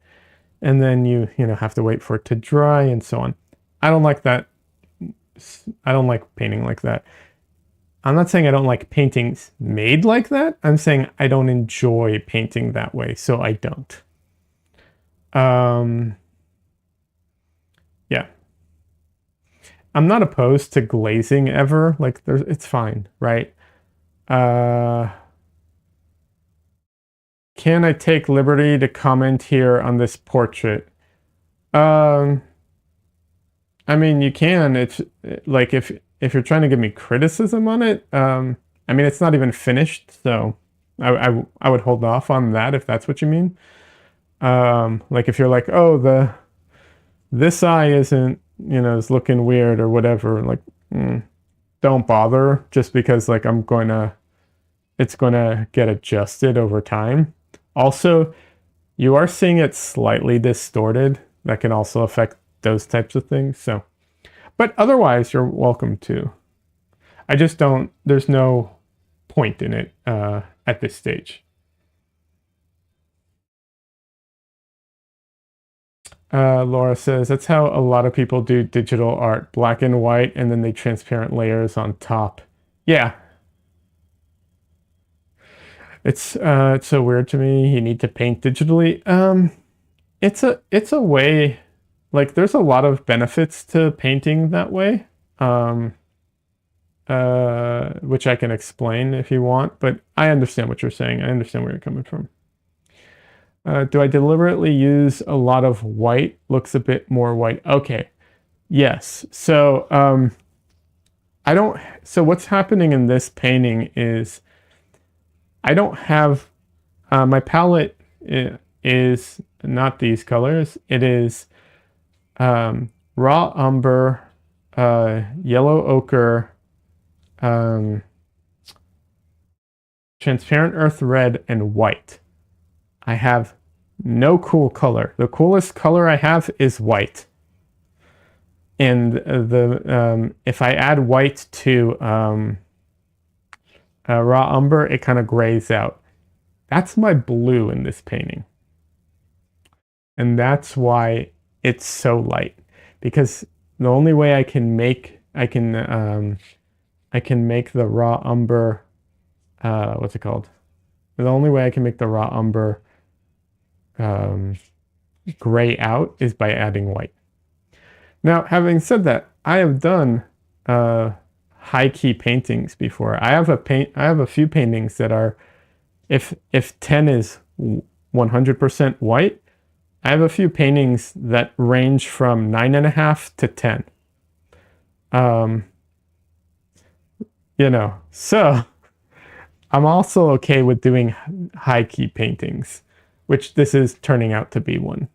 And then you have to wait for it to dry and so on. I don't like that. I don't like painting like that. I'm not saying I don't like paintings made like that. I'm saying I don't enjoy painting that way, so I don't. Yeah. I'm not opposed to glazing ever. Like it's fine, right? Can I take liberty to comment here on this portrait? I mean, you can. It's like if you're trying to give me criticism on it, I mean, it's not even finished, so I would hold off on that if that's what you mean. Like if you're like, oh, this eye isn't, is looking weird or whatever, like, don't bother just because like it's going to get adjusted over time. Also, you are seeing it slightly distorted. That can also affect those types of things. So, but otherwise, you're welcome to. I just don't, there's no point in it at this stage. Laura says, that's how a lot of people do digital art, black and white, and then they transparent layers on top. Yeah. It's so weird to me. You need to paint digitally. It's a way, like there's a lot of benefits to painting that way. Which I can explain if you want, but I understand what you're saying. I understand where you're coming from. Do I deliberately use a lot of white? Looks a bit more white. Okay. Yes. So I don't. So what's happening in this painting is I don't have my palette is not these colors. It is raw umber, yellow ochre, transparent earth red, and white. I have no cool color. The coolest color I have is white. And if I add white to raw umber, it kind of grays out. That's my blue in this painting. And that's why it's so light. Because the only way I can make the raw umber what's it called? The only way I can make the raw umber gray out is by adding white. Now, having said that, I have done high key paintings before. I have a few paintings that are, if 10 is 100% white, I have a few paintings that range from 9.5 to 10. So I'm also okay with doing high key paintings, which this is turning out to be one.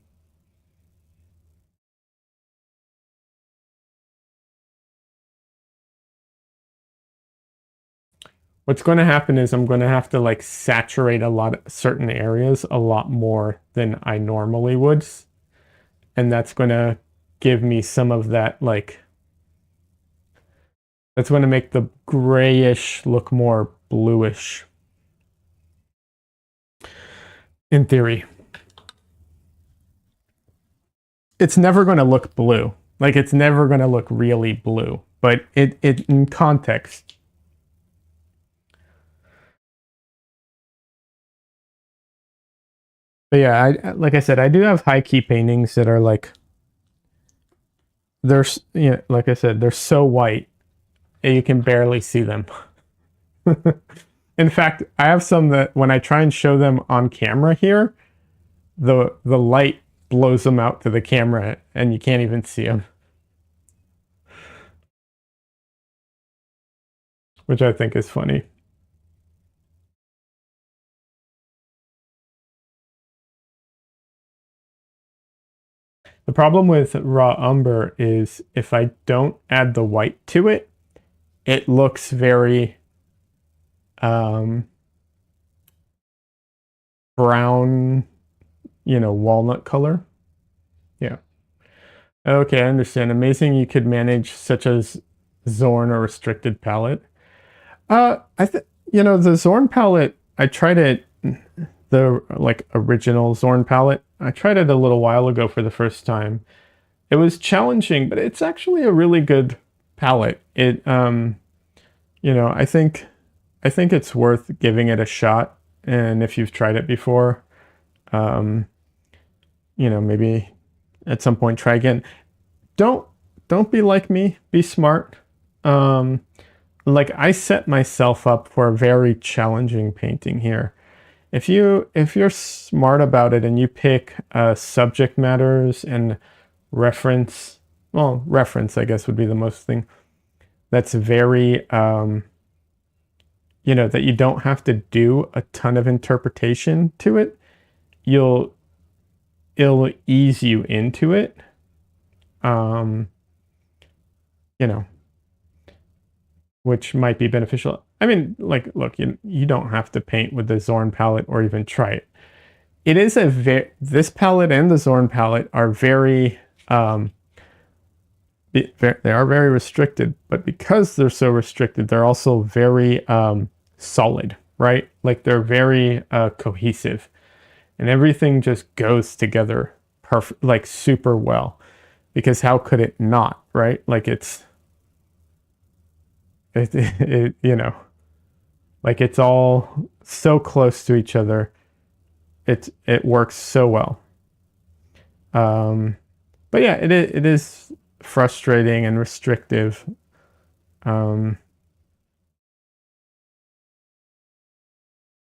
What's going to happen is I'm going to have to like saturate certain areas a lot more than I normally would. And that's going to give me some of that, like, that's going to make the grayish look more bluish. In theory. It's never going to look blue. Like, it's never going to look really blue. But it in context, but yeah, like I said, I do have high key paintings that are like, like I said, they're so white and you can barely see them. In fact, I have some that when I try and show them on camera here, the light blows them out to the camera and you can't even see them, which I think is funny. The problem with raw umber is if I don't add the white to it, it looks very brown, walnut color. Yeah. Okay, I understand. Amazing you could manage such as Zorn or restricted palette. I think the Zorn palette, I tried it, the like original Zorn palette. I tried it a little while ago for the first time. It was challenging, but it's actually a really good palette. I think it's worth giving it a shot. And if you've tried it before, maybe at some point try again. Don't be like me. Be smart. Like I set myself up for a very challenging painting here. If you're smart about it and you pick subject matters and reference, I guess would be the most thing. That's very that you don't have to do a ton of interpretation to it. It'll ease you into it. You know, which might be beneficial. I mean, like, look, you don't have to paint with the Zorn palette or even try it. It is this palette and the Zorn palette are very, they are very restricted, but because they're so restricted, they're also very solid, right? Like they're very cohesive, and everything just goes together perfect, like super well. Because how could it not, right? Like like it's all so close to each other. It works so well. But yeah, it is frustrating and restrictive. Yeah,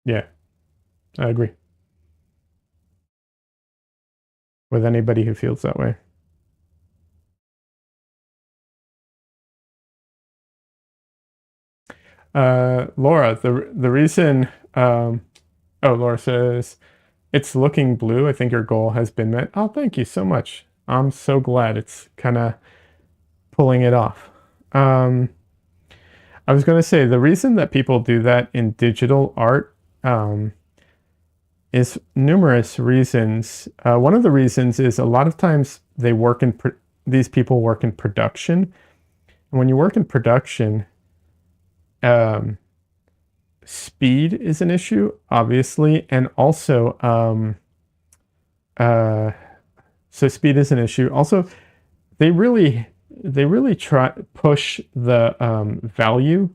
I agree with anybody who feels that way. Laura, the reason, Laura says, it's looking blue. I think your goal has been met. Oh, thank you so much. I'm so glad it's kind of pulling it off. I was going to say the reason that people do that in digital art is numerous reasons. One of the reasons is a lot of times these people work in production. And when you work in production, speed is an issue, obviously, and also so speed is an issue. Also, they really try push the value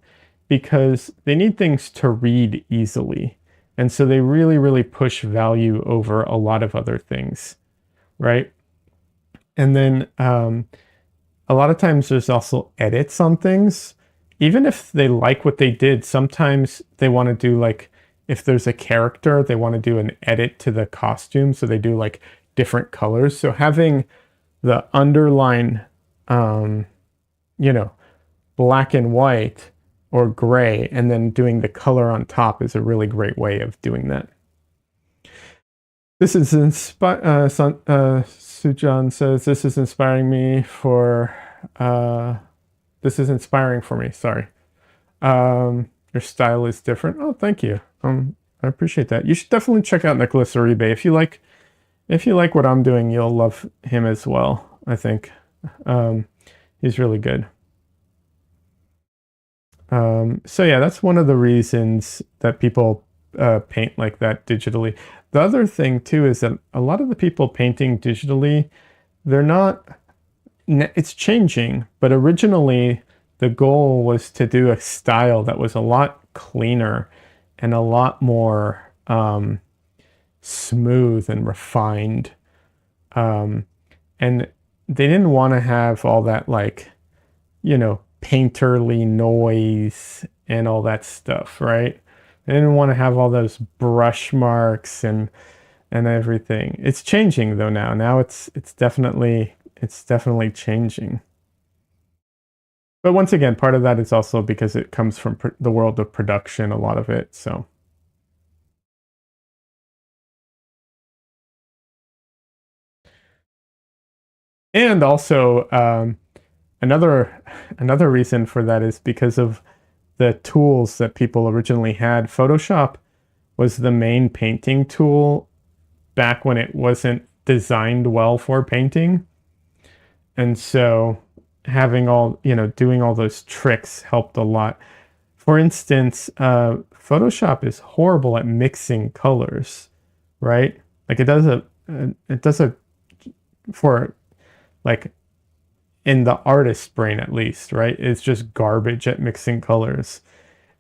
because they need things to read easily, and so they really push value over a lot of other things. right? And then a lot of times there's also edits on things. Even if they like what they did, sometimes they want to do like, if there's a character, they want to do an edit to the costume. So they do like different colors. So having the underline, um, you know, black and white or gray, and then doing the color on top is a really great way of doing that. This is Sujan says, this is inspiring me for, this is inspiring for me. Sorry. Your style is different. Oh, thank you. I appreciate that. You should definitely check out Nicholas Uribe. If you like what I'm doing, you'll love him as well, I think. Um, he's really good. So yeah, that's one of the reasons that people paint like that digitally. The other thing too is that a lot of the people painting digitally, they're not, it's changing, but originally the goal was to do a style that was a lot cleaner and a lot more smooth and refined. Um, and they didn't want to have all that, like, painterly noise and all that stuff, right? They didn't want to have all those brush marks and everything. It's changing though now. Now it's definitely changing. But once again, part of that is also because it comes from the world of production, a lot of it. So, and also another another reason for that is because of the tools that people originally had. Photoshop was the main painting tool back when it wasn't designed well for painting. And so having all, doing all those tricks helped a lot. For instance, Photoshop is horrible at mixing colors, right? Like it does a for like in the artist's brain at least, right? It's just garbage at mixing colors.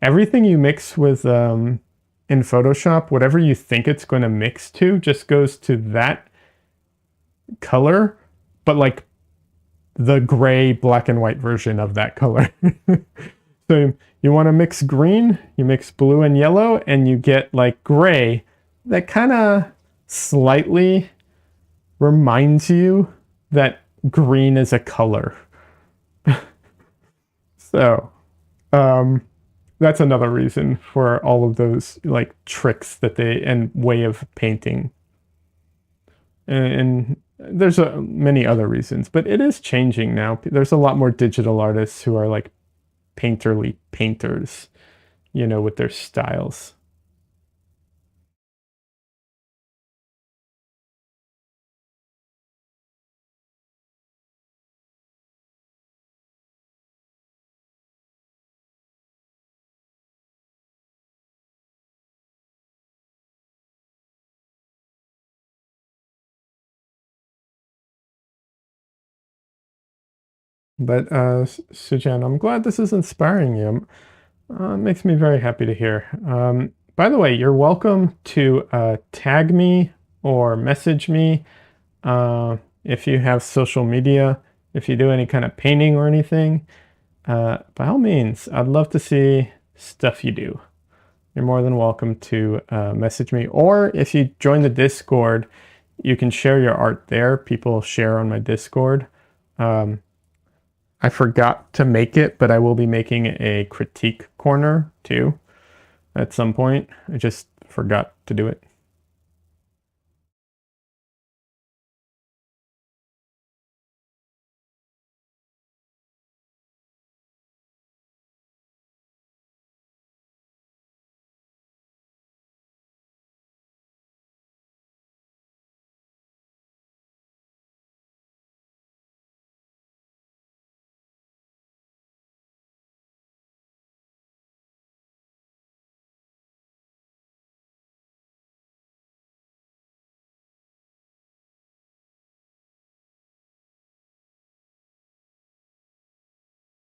Everything you mix with in Photoshop, whatever you think it's going to mix to, just goes to that color, but like the gray, black and white version of that color. So you want to mix green, you mix blue and yellow, and you get like gray that kind of slightly reminds you that green is a color. So um, that's another reason for all of those like tricks that they and way of painting. And there's many other reasons, but it is changing now. There's a lot more digital artists who are like painterly painters, with their styles. But Sujan, I'm glad this is inspiring you. It makes me very happy to hear. By the way, you're welcome to tag me or message me if you have social media, if you do any kind of painting or anything. By all means, I'd love to see stuff you do. You're more than welcome to message me. Or if you join the Discord, you can share your art there. People share on my Discord. Um, I forgot to make it, but I will be making a critique corner too at some point. I just forgot to do it.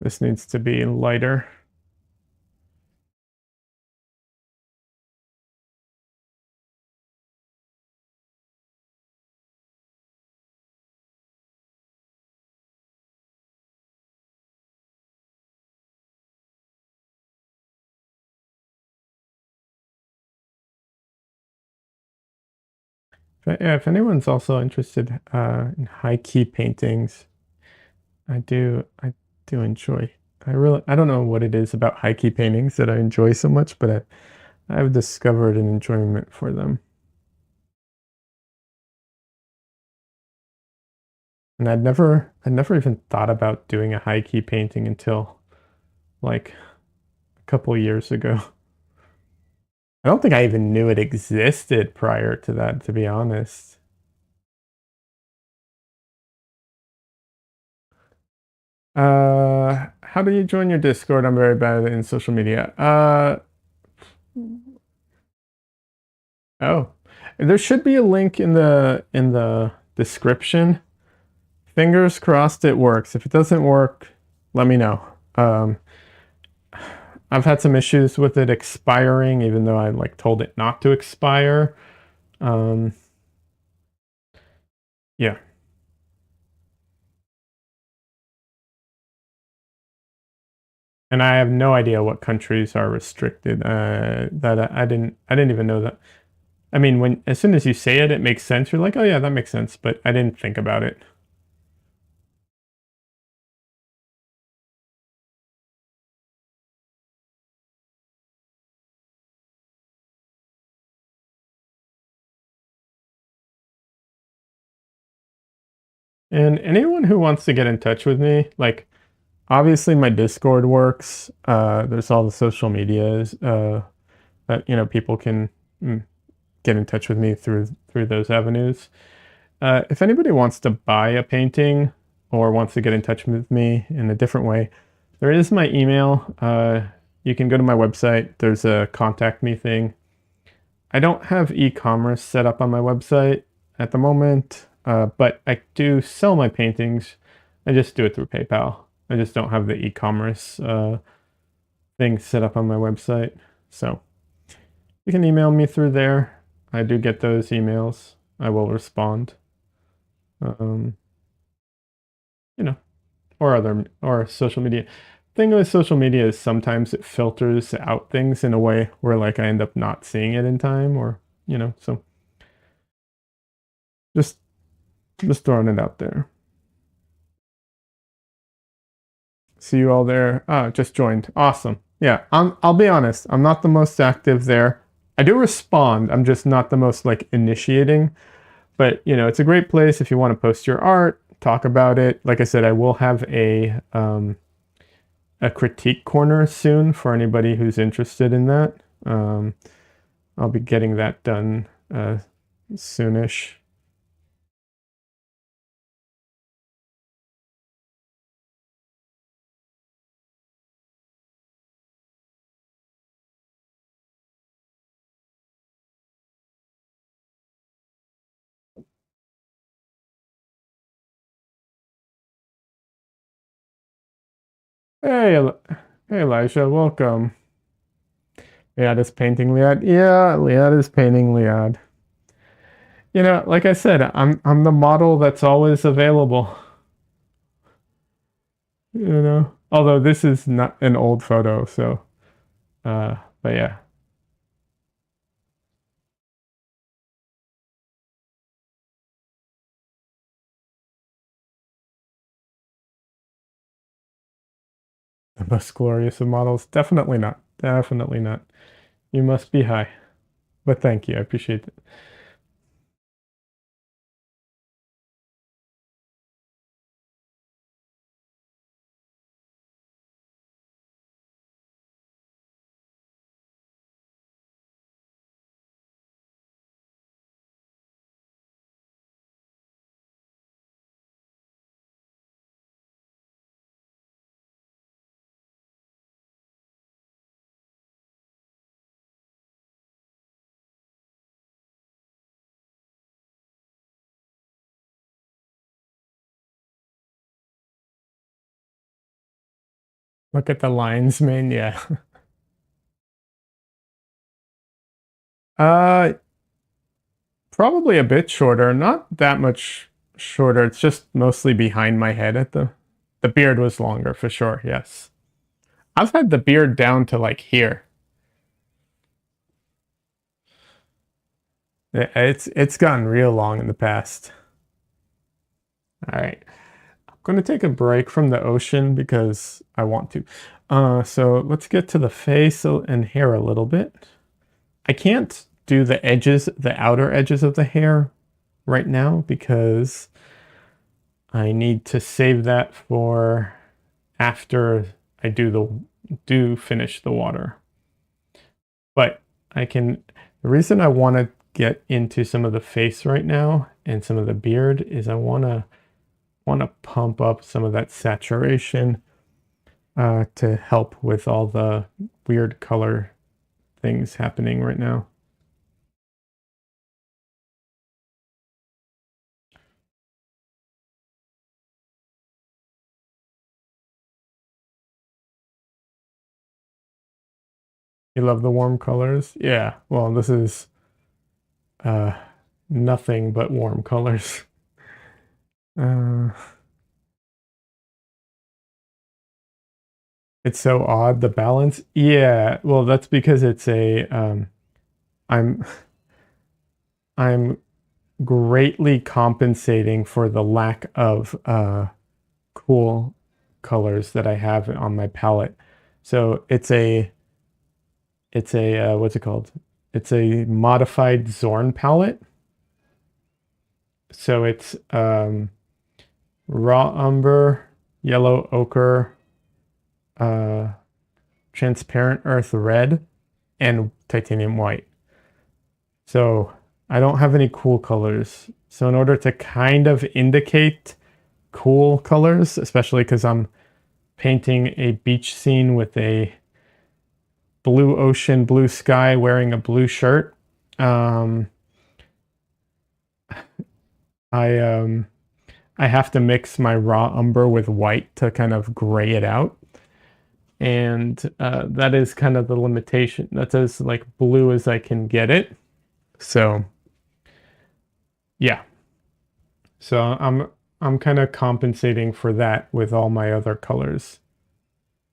This needs to be lighter. Yeah, if anyone's also interested in high key paintings, I do enjoy. I don't know what it is about high key paintings that I enjoy so much, but I've discovered an enjoyment for them. And I'd never even thought about doing a high key painting until like a couple years ago. I don't think I even knew it existed prior to that, to be honest. How do you join your Discord? I'm very bad in social media. Oh, there should be a link in the description. Fingers crossed it works. If it doesn't work, let me know. Um, I've had some issues with it expiring, even though I like told it not to expire. Um, yeah, and I have no idea what countries are restricted. That I didn't even know that. I mean, when as soon as you say it, it makes sense. You're like, oh yeah, that makes sense. But I didn't think about it. And anyone who wants to get in touch with me, like obviously my Discord works. There's all the social medias that people can mm, get in touch with me through those avenues. If anybody wants to buy a painting or wants to get in touch with me in a different way, there is my email. You can go to my website. There's a contact me thing. I don't have e-commerce set up on my website at the moment, but I do sell my paintings. I just do it through PayPal. I just don't have the e-commerce thing set up on my website. So you can email me through there. I do get those emails. I will respond. Um, you know, or social media. Thing with social media is sometimes it filters out things in a way where like I end up not seeing it in time, or so just just throwing it out there. See you all there. Ah, just joined. Awesome. Yeah, I'll be honest. I'm not the most active there. I do respond. I'm just not the most like initiating. But it's a great place if you want to post your art, talk about it. Like I said, I will have a critique corner soon for anybody who's interested in that. Um, I'll be getting that done soonish. Hey, hey, Elijah, welcome. Liad is painting Liad. Yeah, Liad is painting Liad. Like I said, I'm the model that's always available. Although this is not an old photo, so but yeah. The most glorious of models? Definitely not. Definitely not. You must be high. But thank you. I appreciate it. Look at the lines, man. Yeah. Uh, Probably a bit shorter. Not that much shorter. It's just mostly behind my head at the beard was longer for sure. Yes. I've had the beard down to like here. It's gotten real long in the past. All right. I'm going to take a break from the ocean because I want to. So let's get to the face and hair a little bit. I can't do the edges, the outer edges of the hair right now because I need to save that for after I do finish the water. But I can, the reason I want to get into some of the face right now and some of the beard is I want to pump up some of that saturation to help with all the weird color things happening right now. You love the warm colors? Yeah. Well, this is uh, nothing but warm colors. Uh, it's so odd, the balance. Yeah. Well, that's because it's a I'm I'm greatly compensating for the lack of cool colors that I have on my palette. So it's a what's it called? It's a modified Zorn palette. So it's raw umber, yellow ochre, uh, transparent earth red, and titanium white. So I don't have any cool colors. So in order to kind of indicate cool colors, especially because I'm painting a beach scene with a blue ocean, blue sky, wearing a blue shirt, um, I um, I have to mix my raw umber with white to kind of gray it out. And that is kind of the limitation. That's as like blue as I can get it. So yeah. So I'm kind of compensating for that with all my other colors,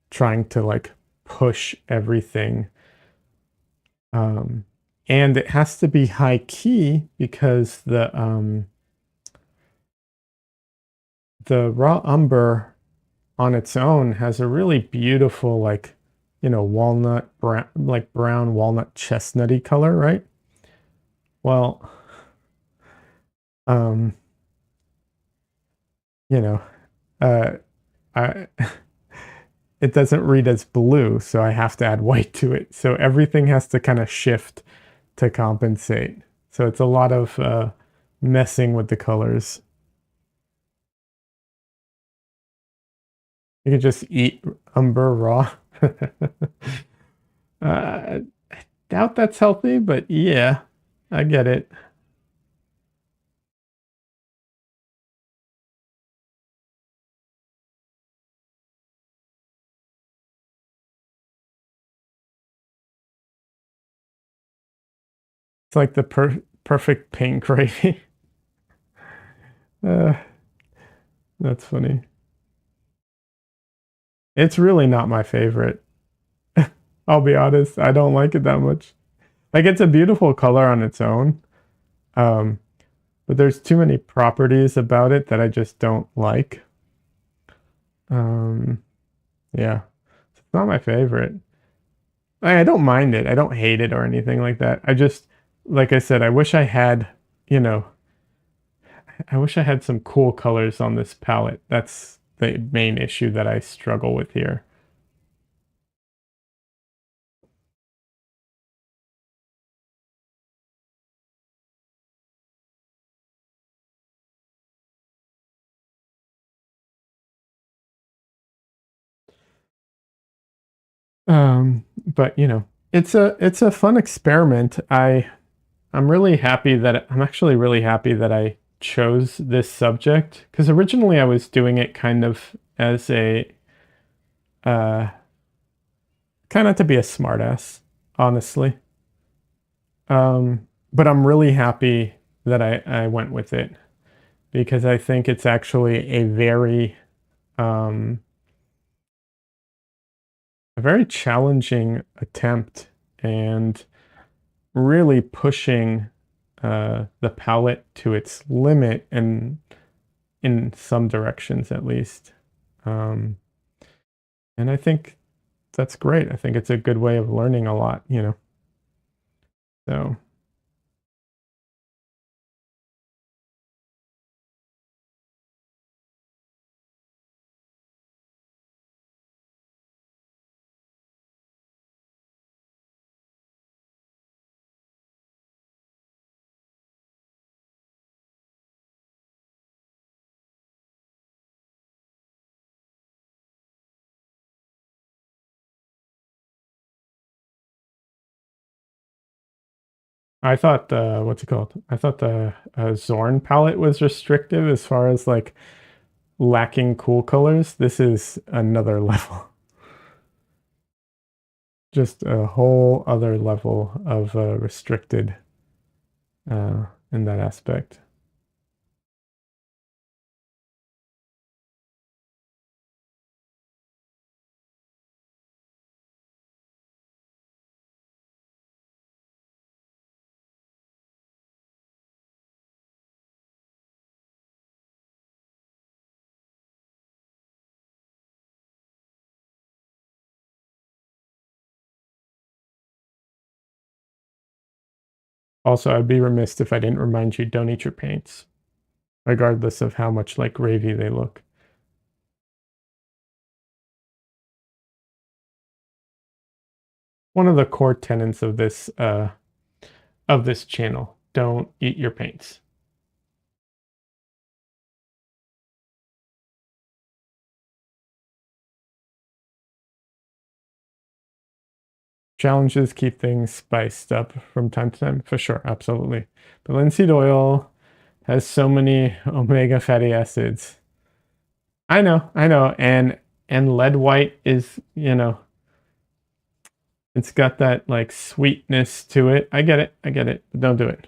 trying to like push everything. Um, and it has to be high key because the raw umber on its own has a really beautiful like walnut brown, like brown walnut chestnutty color, right? Well, um you know uh I it doesn't read as blue, so I have to add white to it, so everything has to kind of shift to compensate. So it's a lot of messing with the colors. You could just eat umber raw. I doubt that's healthy, but yeah, I get it. It's like the perfect paint gravy. uh, that's funny. It's really not my favorite. I'll be honest. I don't like it that much. Like it's a beautiful color on its own. Um, but there's too many properties about it that I just don't like. Um, yeah. It's not my favorite. I don't mind it. I don't hate it or anything like that. I just, like I said, I wish I had, you know, I wish I had some cool colors on this palette. That's the main issue that I struggle with here. But it's a fun experiment. I'm really happy that I'm actually really happy that I chose this subject because originally I was doing it kind of as a uh, kind of to be a smartass, honestly. But I'm really happy that I went with it because I think it's actually um, a very challenging attempt and really pushing. the palette to its limit, and in some directions at least. Um, and I think that's great. I think it's a good way of learning a lot, you know. So I thought the what's it called? I thought the Zorn palette was restrictive as far as like lacking cool colors. This is another level. Just a whole other level of restricted in that aspect. Also, I'd be remiss if I didn't remind you, don't eat your paints, regardless of how much like gravy they look. One of the core tenets of this channel, don't eat your paints. Challenges keep things spiced up from time to time, for sure, absolutely. But linseed oil has so many omega fatty acids. I know, and lead white is, you know, it's got that like sweetness to it. I get it, but don't do it.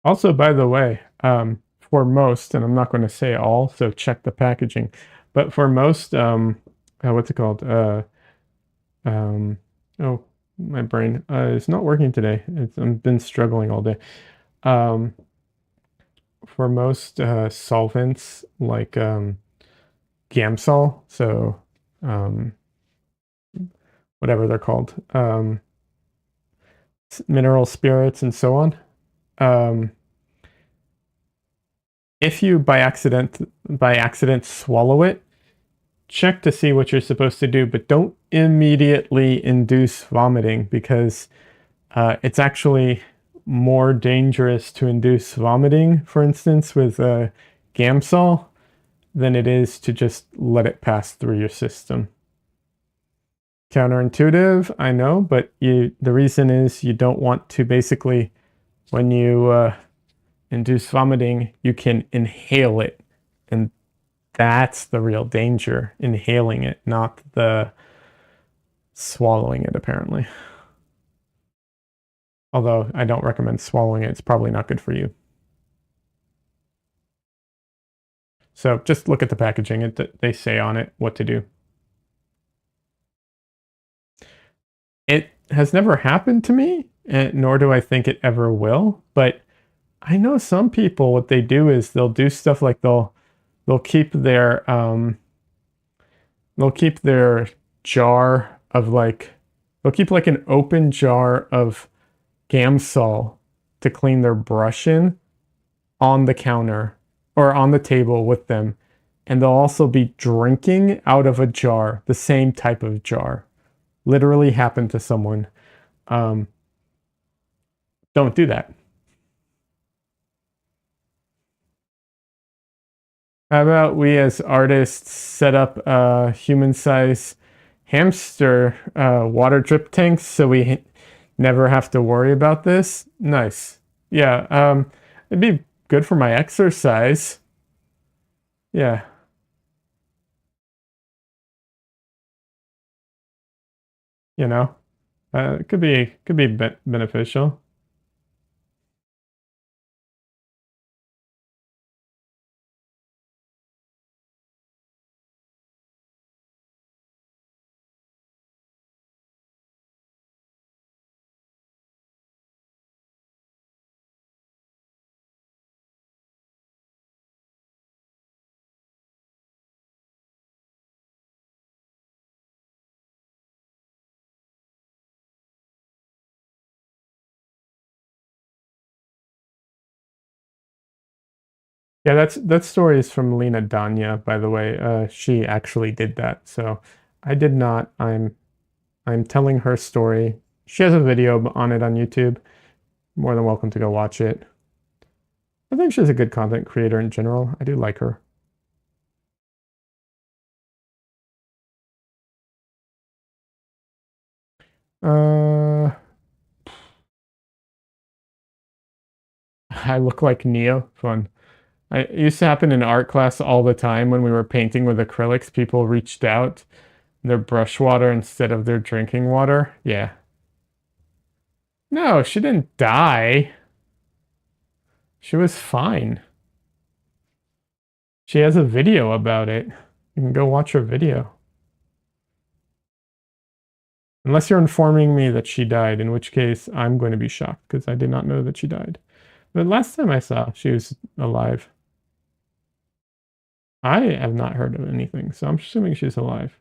Also, by the way, for most, and I'm not going to say all, so check the packaging, but for most, what's it called? Um, oh, my brain is not working today. I've been struggling all day. Um, for most solvents like Gamsol, so um, whatever they're called, mineral spirits and so on. Um, if you by accident swallow it, check to see what you're supposed to do, but don't immediately induce vomiting because it's actually more dangerous to induce vomiting, for instance, with Gamsol than it is to just let it pass through your system. Counterintuitive, I know, but the reason is you don't want to basically, when you induce vomiting, you can inhale it. And that's the real danger, inhaling it, not the swallowing it, apparently. Although I don't recommend swallowing it, it's probably not good for you. So just look at the packaging. They say on it what to do. It has never happened to me, nor do I think it ever will. But I know some people, what they do is they'll do stuff like they'll keep their jar of like they'll keep like an open jar of Gamsol to clean their brush in on the counter or on the table with them. And they'll also be drinking out of a jar, the same type of jar. Literally happened to someone. Um, don't do that. How about we as artists set up human-size hamster water drip tanks so we never have to worry about this? Nice. Yeah, it'd be good for my exercise. Yeah. You know, it could be beneficial. Yeah, that story is from Lena Danya, by the way. She actually did that. So I did not. I'm telling her story. She has a video on it on YouTube. More than welcome to go watch it. I think she's a good content creator in general. I do like her. Uh, I look like Neo. Fun. It used to happen in art class all the time when we were painting with acrylics. People reached out their brush water instead of their drinking water. Yeah. No, she didn't die. She was fine. She has a video about it. You can go watch her video. Unless you're informing me that she died, in which case I'm going to be shocked because I did not know that she died. But last time I saw, she was alive. I have not heard of anything, so I'm assuming she's alive.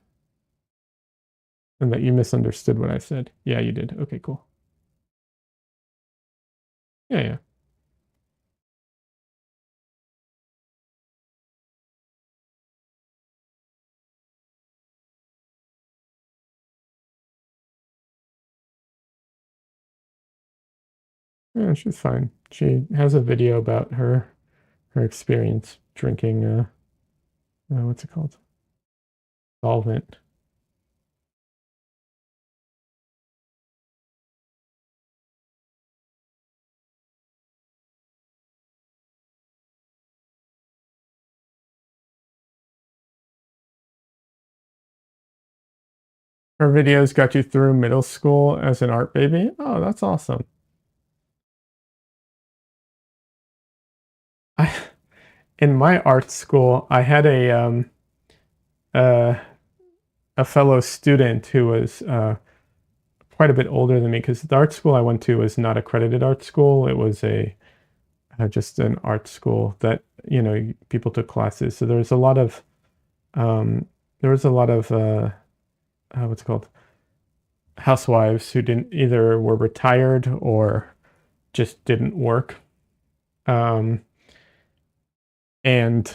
And that you misunderstood what I said. Yeah, you did. Okay, cool. Yeah, yeah. Yeah, she's fine. She has a video about her experience drinking what's it called? Solvent. Her videos got you through middle school as an art baby. Oh, that's awesome. I in my art school, I had uh, a fellow student who was quite a bit older than me because the art school I went to was not accredited art school. It was a just an art school that people took classes. So um, there was a lot of what's it called, housewives who didn't either were retired or just didn't work. Um, and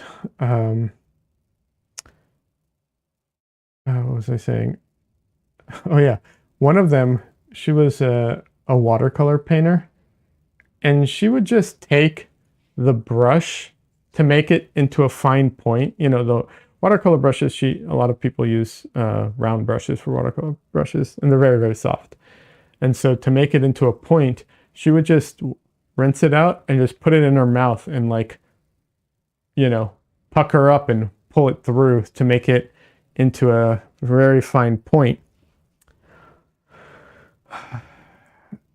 what was I saying? Oh yeah, one of them, she was a watercolor painter, and she would just take the brush to make it into a fine point. The watercolor brushes, a lot of people use round brushes for watercolor brushes, and they're very, very soft. And so to make it into a point, she would just rinse it out and just put it in her mouth and you know, pucker up and pull it through to make it into a very fine point.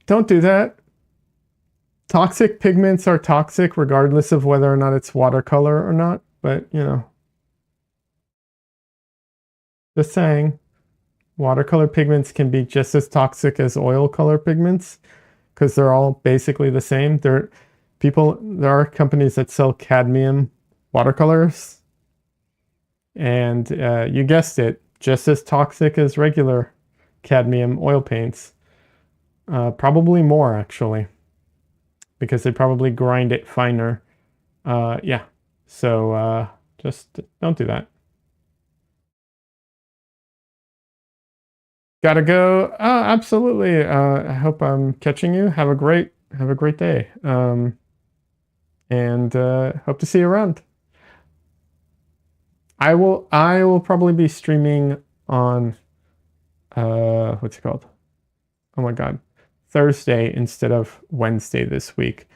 Don't do that. Toxic pigments are toxic regardless of whether or not it's watercolor or not, but just saying, watercolor pigments can be just as toxic as oil color pigments because they're all basically the same. There are companies that sell cadmium watercolors, and you guessed it, just as toxic as regular cadmium oil paints. Probably more actually, because they probably grind it finer. Yeah, so just don't do that. Gotta go. Absolutely. I hope I'm catching you. Have a great day. And hope to see you around. I will probably be streaming on what's it called? Oh my god. Thursday instead of Wednesday this week.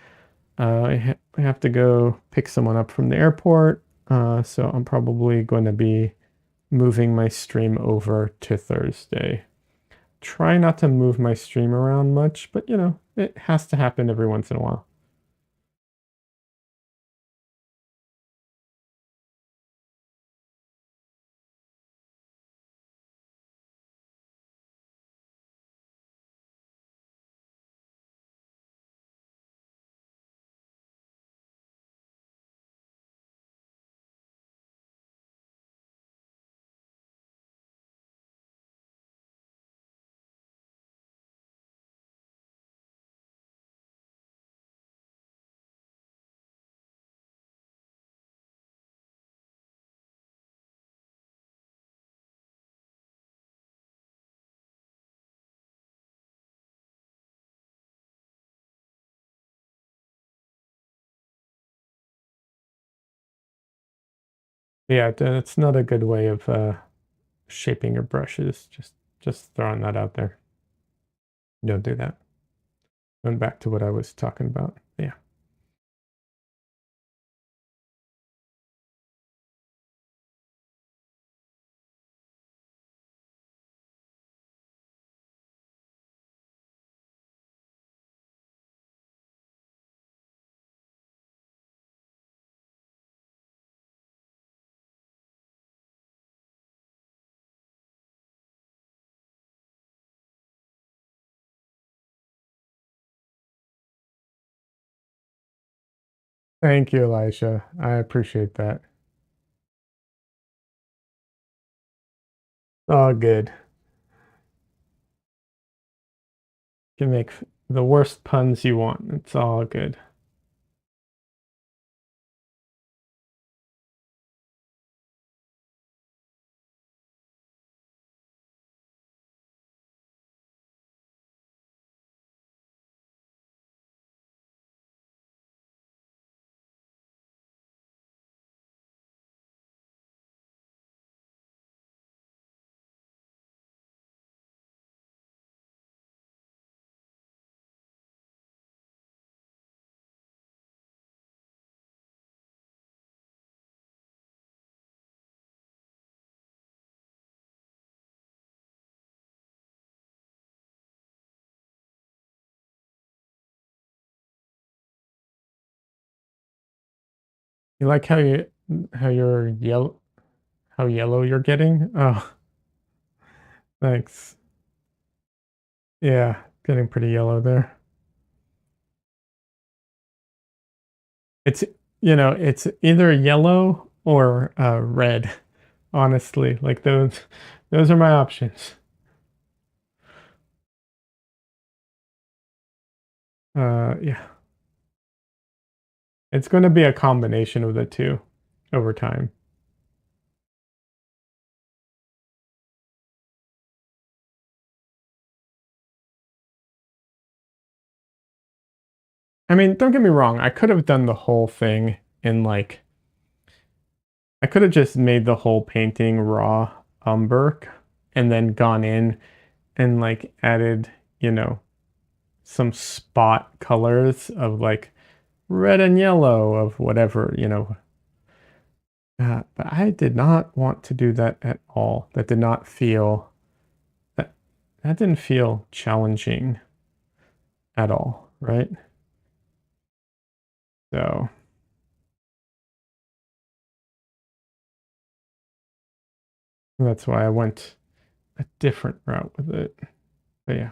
I have to go pick someone up from the airport. So I'm probably going to be moving my stream over to Thursday. Try not to move my stream around much, but you know, it has to happen every once in a while. Yeah, it's not a good way of shaping your brushes. Just throwing that out there. Don't do that. Going back to what I was talking about. Yeah. Thank you, Elisha. I appreciate that. Oh, good. You can make the worst puns you want. It's all good. You like how you're yellow how yellow you're getting? Oh, thanks. Yeah, getting pretty yellow there. It's it's either yellow or red, honestly. Like those are my options. Yeah. It's going to be a combination of the two over time. I mean, don't get me wrong, I could have done the whole thing in like I could have just made the whole painting raw umber and then gone in and like added, you know, some spot colors of like red and yellow of whatever, but I did not want to do that at all. That did not feel that that didn't feel challenging at all, right? So that's why I went a different route with it. But yeah.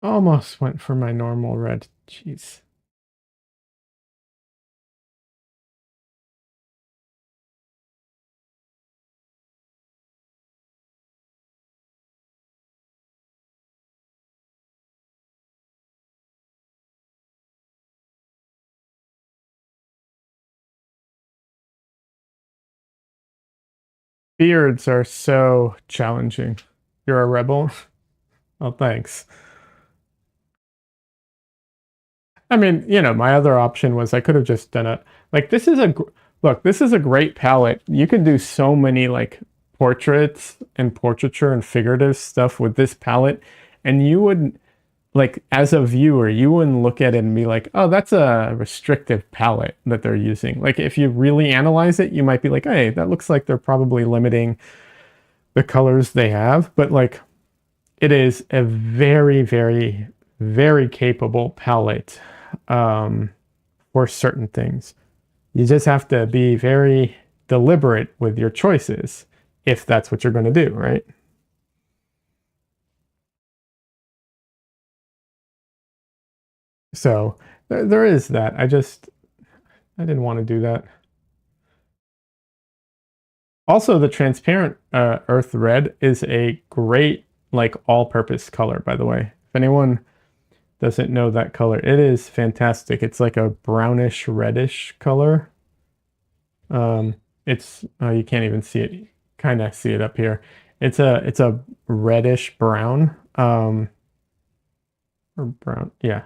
Almost went for my normal red. Jeez. Beards are so challenging. You're a rebel? Oh, thanks. I mean, my other option was I could have just done it. Like, look, this is a great palette. You can do so many, like, portraits and portraiture and figurative stuff with this palette, and you would, like, as a viewer, you wouldn't look at it and be like, oh, that's a restrictive palette that they're using. Like, if you really analyze it, you might be like, hey, that looks like they're probably limiting the colors they have. But, like, it is a very, very, very capable palette for certain things. You just have to be very deliberate with your choices if that's what you're going to do, right? So there is that. I didn't want to do that. Also, the transparent earth red is a great, like, all-purpose color, by the way. If anyone doesn't know that color, it is fantastic. It's like a brownish reddish color. It's you can't even see it. Kind of see it up here. It's a reddish brown. Or brown, yeah,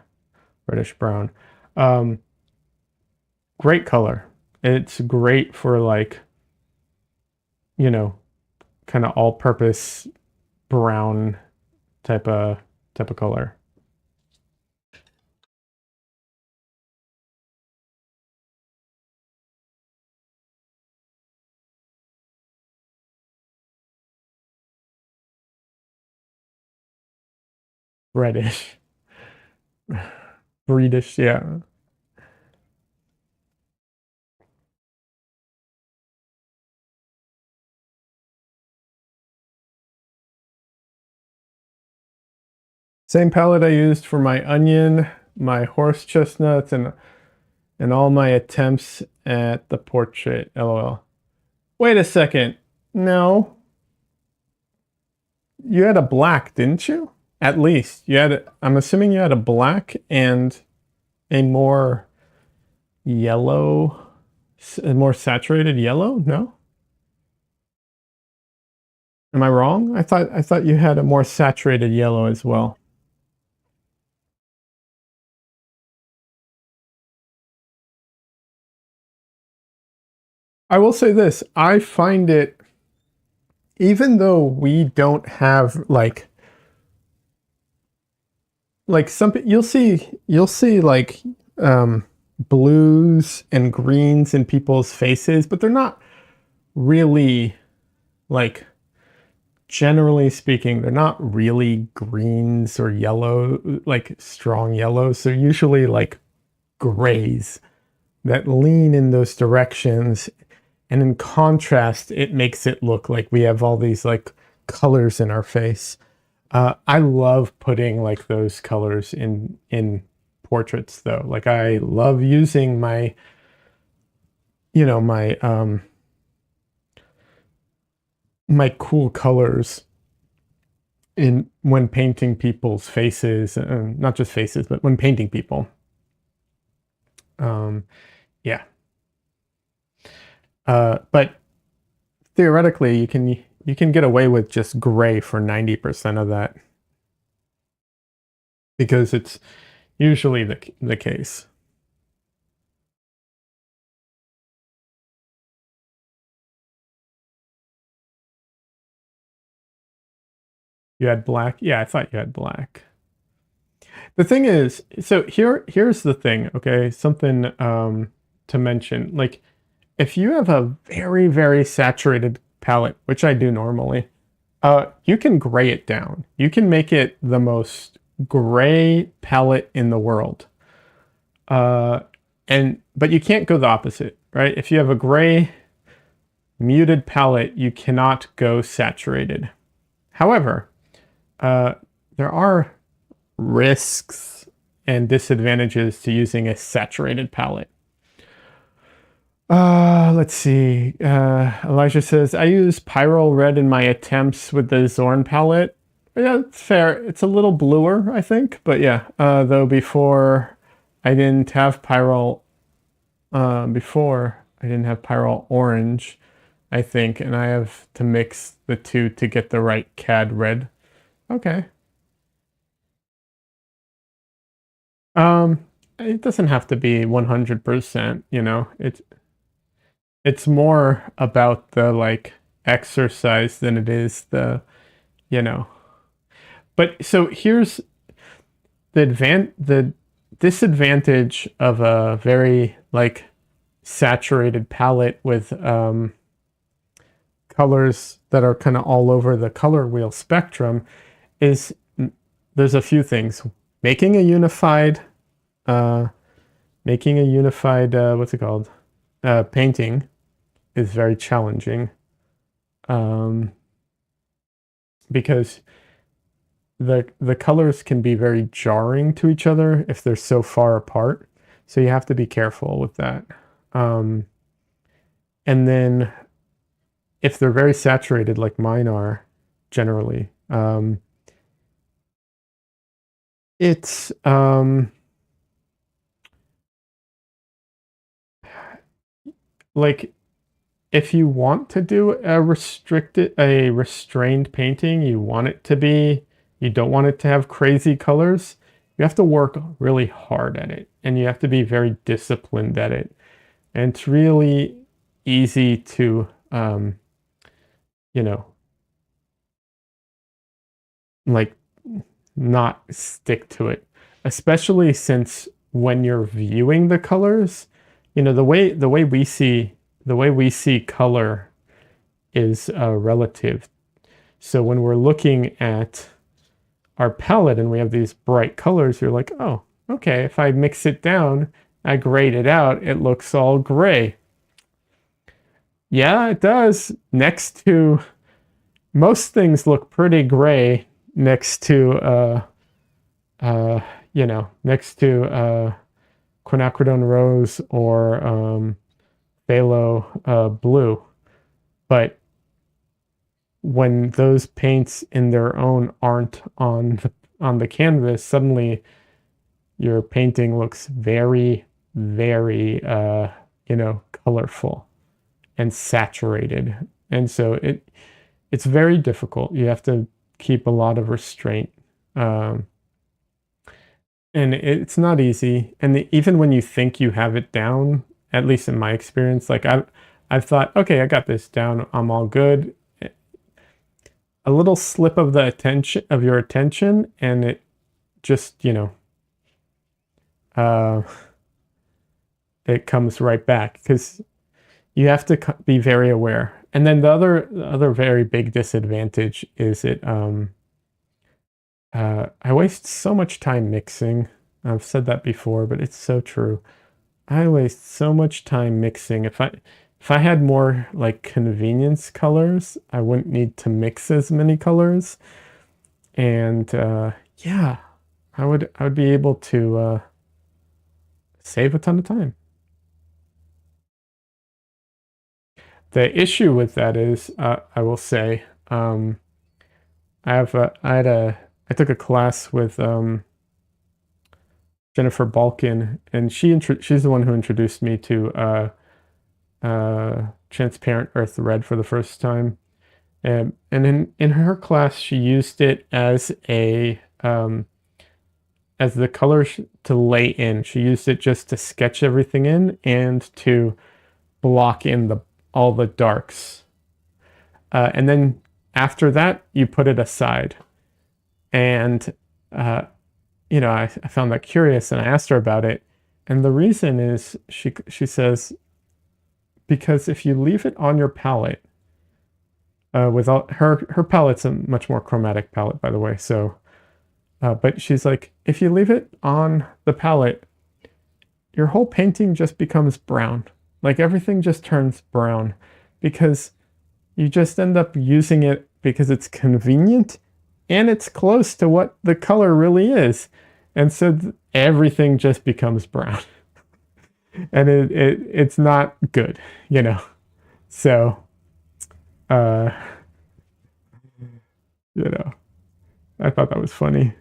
reddish brown. Um, Great color. It's great for, like, you know, kind of all-purpose brown type of color. Reddish, breedish, yeah. Same palette I used for my onion, my horse chestnuts, and all my attempts at the portrait. LOL. Wait a second. No, you had a black, didn't you? At least you had. I'm assuming you had a black and a more yellow, a more saturated yellow. No, am I wrong? I thought you had a more saturated yellow as well. I will say this. I find it, even though we don't have like some, you'll see like blues and greens in people's faces, but they're not really, like, generally speaking, they're not really greens or yellow, like strong yellows. They're usually like grays that lean in those directions. And in contrast, it makes it look like we have all these, like, colors in our face. I love putting, like, those colors in portraits, though. Like, I love using my cool colors in when painting people's faces, not just faces, but when painting people. Um, yeah. But theoretically, you can get away with just gray for 90% of that because it's usually the case. You had black? Yeah, I thought you had black. The thing is, so here's the thing, okay? Something to mention. Like, if you have a very, very saturated palette, which I do normally, you can gray it down. You can make it the most gray palette in the world. Uh, but you can't go the opposite, right? If you have a gray muted palette, you cannot go saturated. However, uh, there are risks and disadvantages to using a saturated palette. Let's see. Elijah says, I use Pyrrole Red in my attempts with the Zorn palette. Yeah, it's fair. It's a little bluer, I think. But yeah, though before I didn't have Pyrrole, before I didn't have Pyrrole Orange. I think, and I have to mix the two to get the right cad red. Okay. It doesn't have to be 100%, you know. It's more about the like exercise than it is the, you know. But so here's the disadvantage of a very like saturated palette with colors that are kind of all over the color wheel spectrum is there's a few things. Making a unified uh what's it called? Painting is very challenging. Um because the colors can be very jarring to each other if they're so far apart. So you have to be careful with that. Um, and then if they're very saturated, like mine are generally, it's like if you want to do a restrained painting, you want it to be, you don't want it to have crazy colors, you have to work really hard at it and you have to be very disciplined at it. And it's really easy to, you know, like not stick to it, especially since when you're viewing the colors, you know, the way we see color is relative. So when we're looking at our palette and we have these bright colors, you're like, oh, okay, if I mix it down, I grade it out, it looks all gray. Yeah, it does. Next to most things look pretty gray next to uh you know, next to quinacridone rose or phthalo blue. But when those paints in their own aren't on the canvas, suddenly your painting looks very, very you know, colorful and saturated. And so it's very difficult. You have to keep a lot of restraint. Um, and it's not easy. And even when you think you have it down, at least in my experience, like I've thought, okay, I got this down, I'm all good. A little slip of the attention of your attention, and it just, you know, uh, it comes right back because you have to be very aware. And then the other very big disadvantage is I waste so much time mixing. I've said that before, but it's so true. I waste so much time mixing. If I had more like convenience colors, I wouldn't need to mix as many colors. And yeah, I would be able to save a ton of time. The issue with that is, I will say, I took a class with Jennifer Balkin, and she's the one who introduced me to Transparent Earth Red for the first time. And in her class, she used it as the color to lay in. She used it just to sketch everything in and to block in all the darks. And then after that, you put it aside. And uh, you know, I found that curious, and I asked her about it. And the reason is she says because if you leave it on your palette, without her palette's a much more chromatic palette, by the way. So, but she's like, if you leave it on the palette, your whole painting just becomes brown. Like everything just turns brown because you just end up using it because it's convenient and it's close to what the color really is. And so everything just becomes brown. And it's not good, you know. So uh you know, I thought that was funny.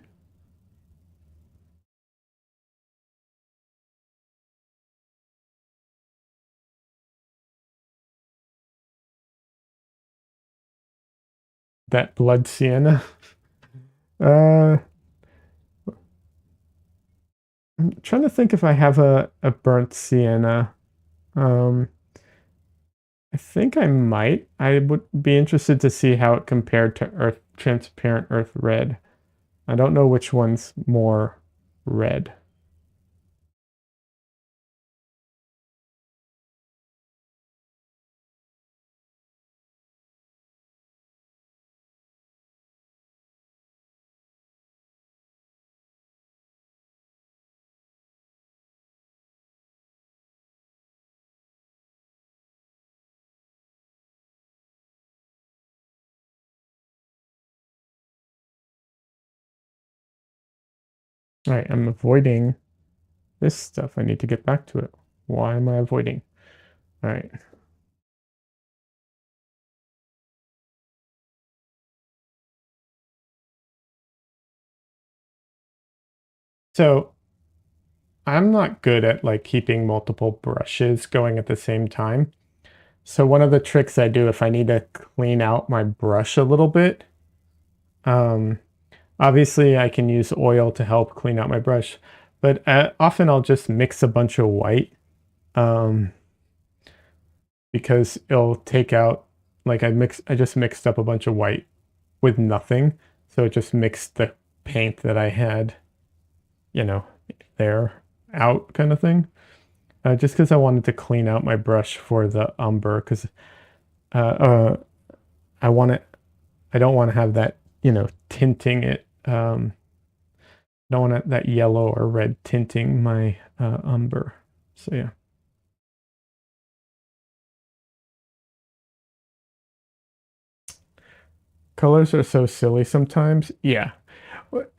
that blood sienna. Uh, I'm trying to think if I have a burnt sienna. Um, I think I might. I would be interested to see how it compared to Earth transparent Earth red. I don't know which one's more red. All right, I'm avoiding this stuff. I need to get back to it. Why am I avoiding? All right. So I'm not good at like keeping multiple brushes going at the same time. So one of the tricks I do if I need to clean out my brush a little bit, um, obviously I can use oil to help clean out my brush, but often I'll just mix a bunch of white um, because it'll take out, like I just mixed up a bunch of white with nothing. So it just mixed the paint that I had, you know, there out kind of thing. Just because I wanted to clean out my brush for the umber because uh, uh, I want it, I don't want to have that, tinting it. Don't want that yellow or red tinting my umber. So yeah. Colors are so silly sometimes. Yeah.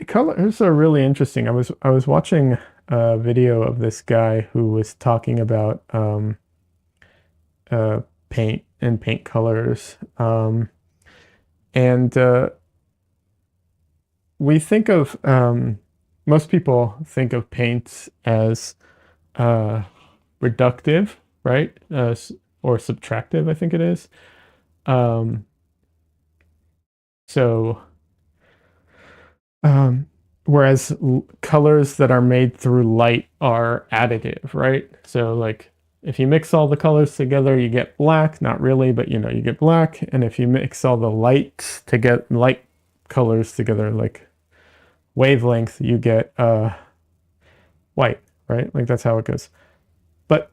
Colors are really interesting. I was watching a video of this guy who was talking about uh, paint and paint colors. And we think of most people think of paints as uh, reductive, right? Or subtractive, I think it is. Um, so, um, whereas colors that are made through light are additive, right? So, like, if you mix all the colors together, you get black. Not really, but you get black. And if you mix all the lights to get light colors together, like wavelength, you get white, right? Like that's how it goes. But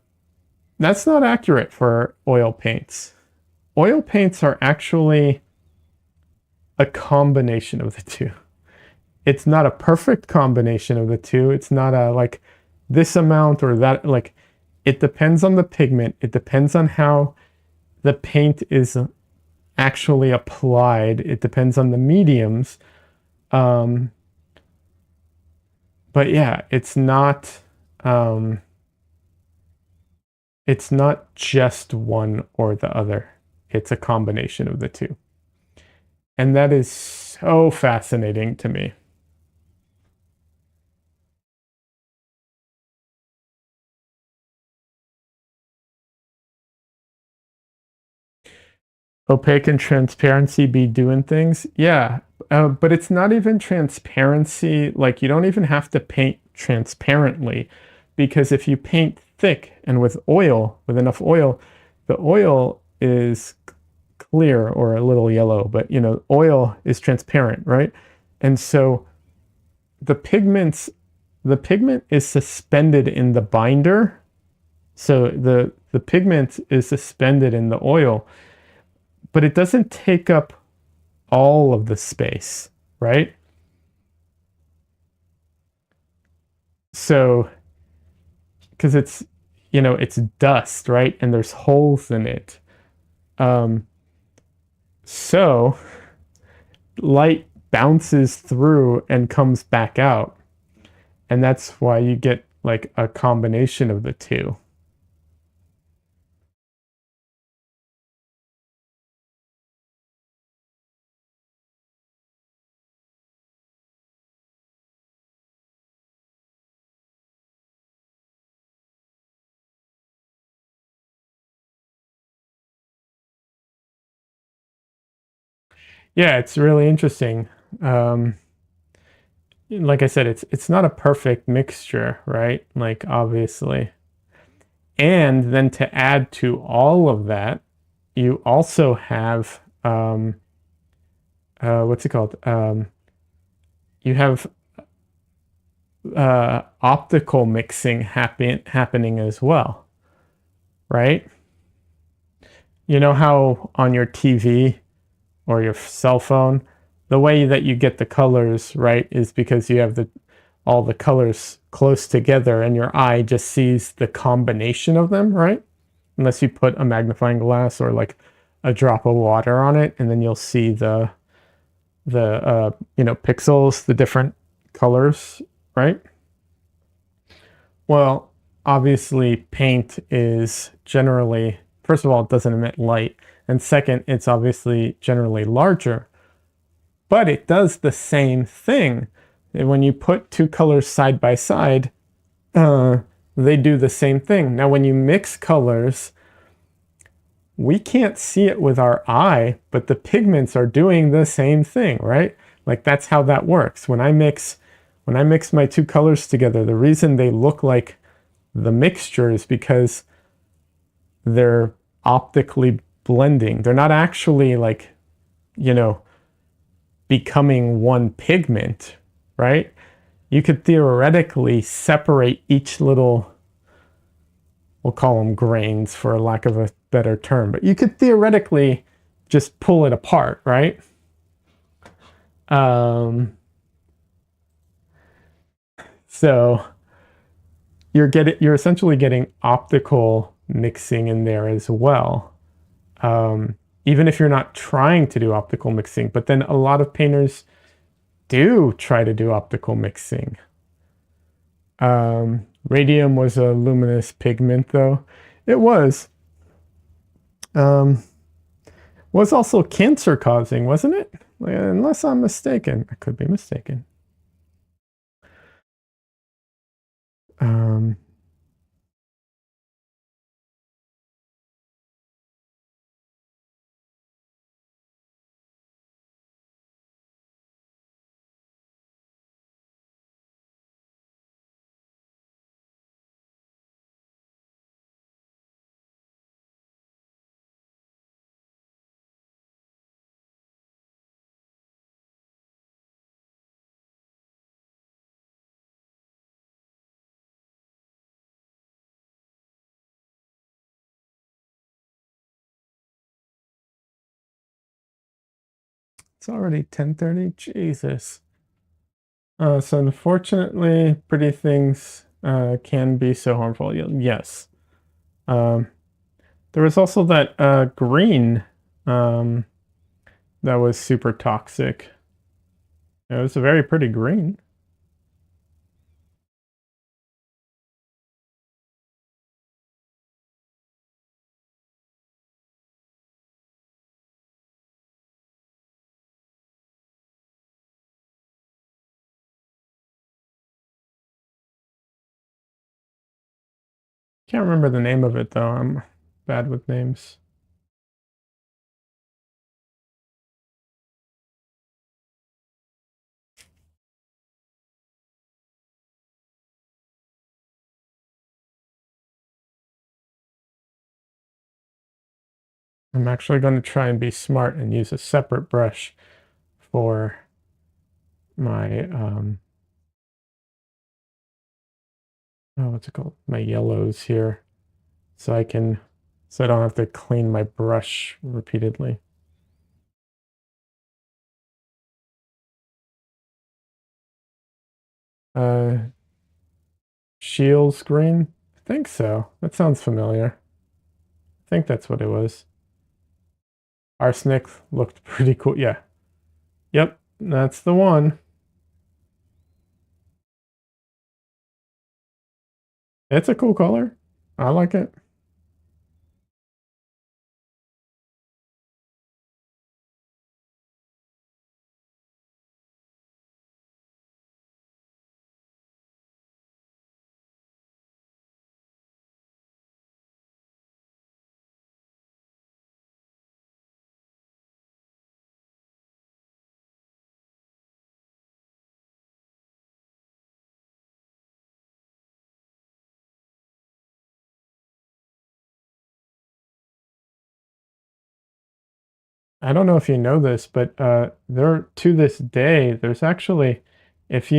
that's not accurate for oil paints. Oil paints are actually a combination of the two. It's not a perfect combination of the two. It's not a like this amount or that. Like it depends on the pigment. It depends on how the paint is actually applied. It depends on the mediums. Um, but yeah, um, it's not just one or the other. It's a combination of the two. And that is so fascinating to me. Opaque and transparency be doing things. Yeah. But it's not even transparency. Like, you don't even have to paint transparently because if you paint thick and with oil, with enough oil, the oil is clear or a little yellow, but oil is transparent, right? And so the pigments, the pigment is suspended in the binder. So the pigment is suspended in the oil, but it doesn't take up all of the space, right? So, because it's dust, right? And there's holes in it. Um, so light bounces through and comes back out. And that's why you get like a combination of the two. Yeah, it's really interesting. Um, like I said, it's not a perfect mixture, right? Like obviously. And then to add to all of that, you also have what's it called? You have optical mixing happening as well, right? You know how on your TV or your cell phone, the way that you get the colors right is because you have all the colors close together and your eye just sees the combination of them, right? Unless you put a magnifying glass or like a drop of water on it, and then you'll see the pixels, the different colors, right? Well, obviously paint is generally, first of all, it doesn't emit light, and second, it's obviously generally larger, but it does the same thing. And when you put two colors side by side, uh, they do the same thing. Now, when you mix colors, we can't see it with our eye, but the pigments are doing the same thing, right? Like that's how that works. When I mix my two colors together, the reason they look like the mixture is because they're optically blending. They're not actually like, you know, becoming one pigment, right? You could theoretically separate each little, we'll call them grains for lack of a better term, but you could theoretically just pull it apart, right? Um, so you're essentially getting optical mixing in there as well. Even if you're not trying to do optical mixing, but then a lot of painters do try to do optical mixing. Radium was a luminous pigment, though. It um, was also cancer causing, wasn't it? Unless I'm mistaken. I could be mistaken. Um, it's already 10:30. Jesus. So unfortunately, pretty things can be so harmful. Yes. Um, there was also that green um, that was super toxic. It was a very pretty green. Can't remember the name of it though. I'm bad with names. I'm actually going to try and be smart and use a separate brush for my oh, what's it called? My yellows here. So I don't have to clean my brush repeatedly. Uh Shields green? I think so. That sounds familiar. I think that's what it was. Arsenic looked pretty cool. Yeah. Yep, that's the one. It's a cool color. I like it. I don't know if you know this, but there to this day, there's actually, if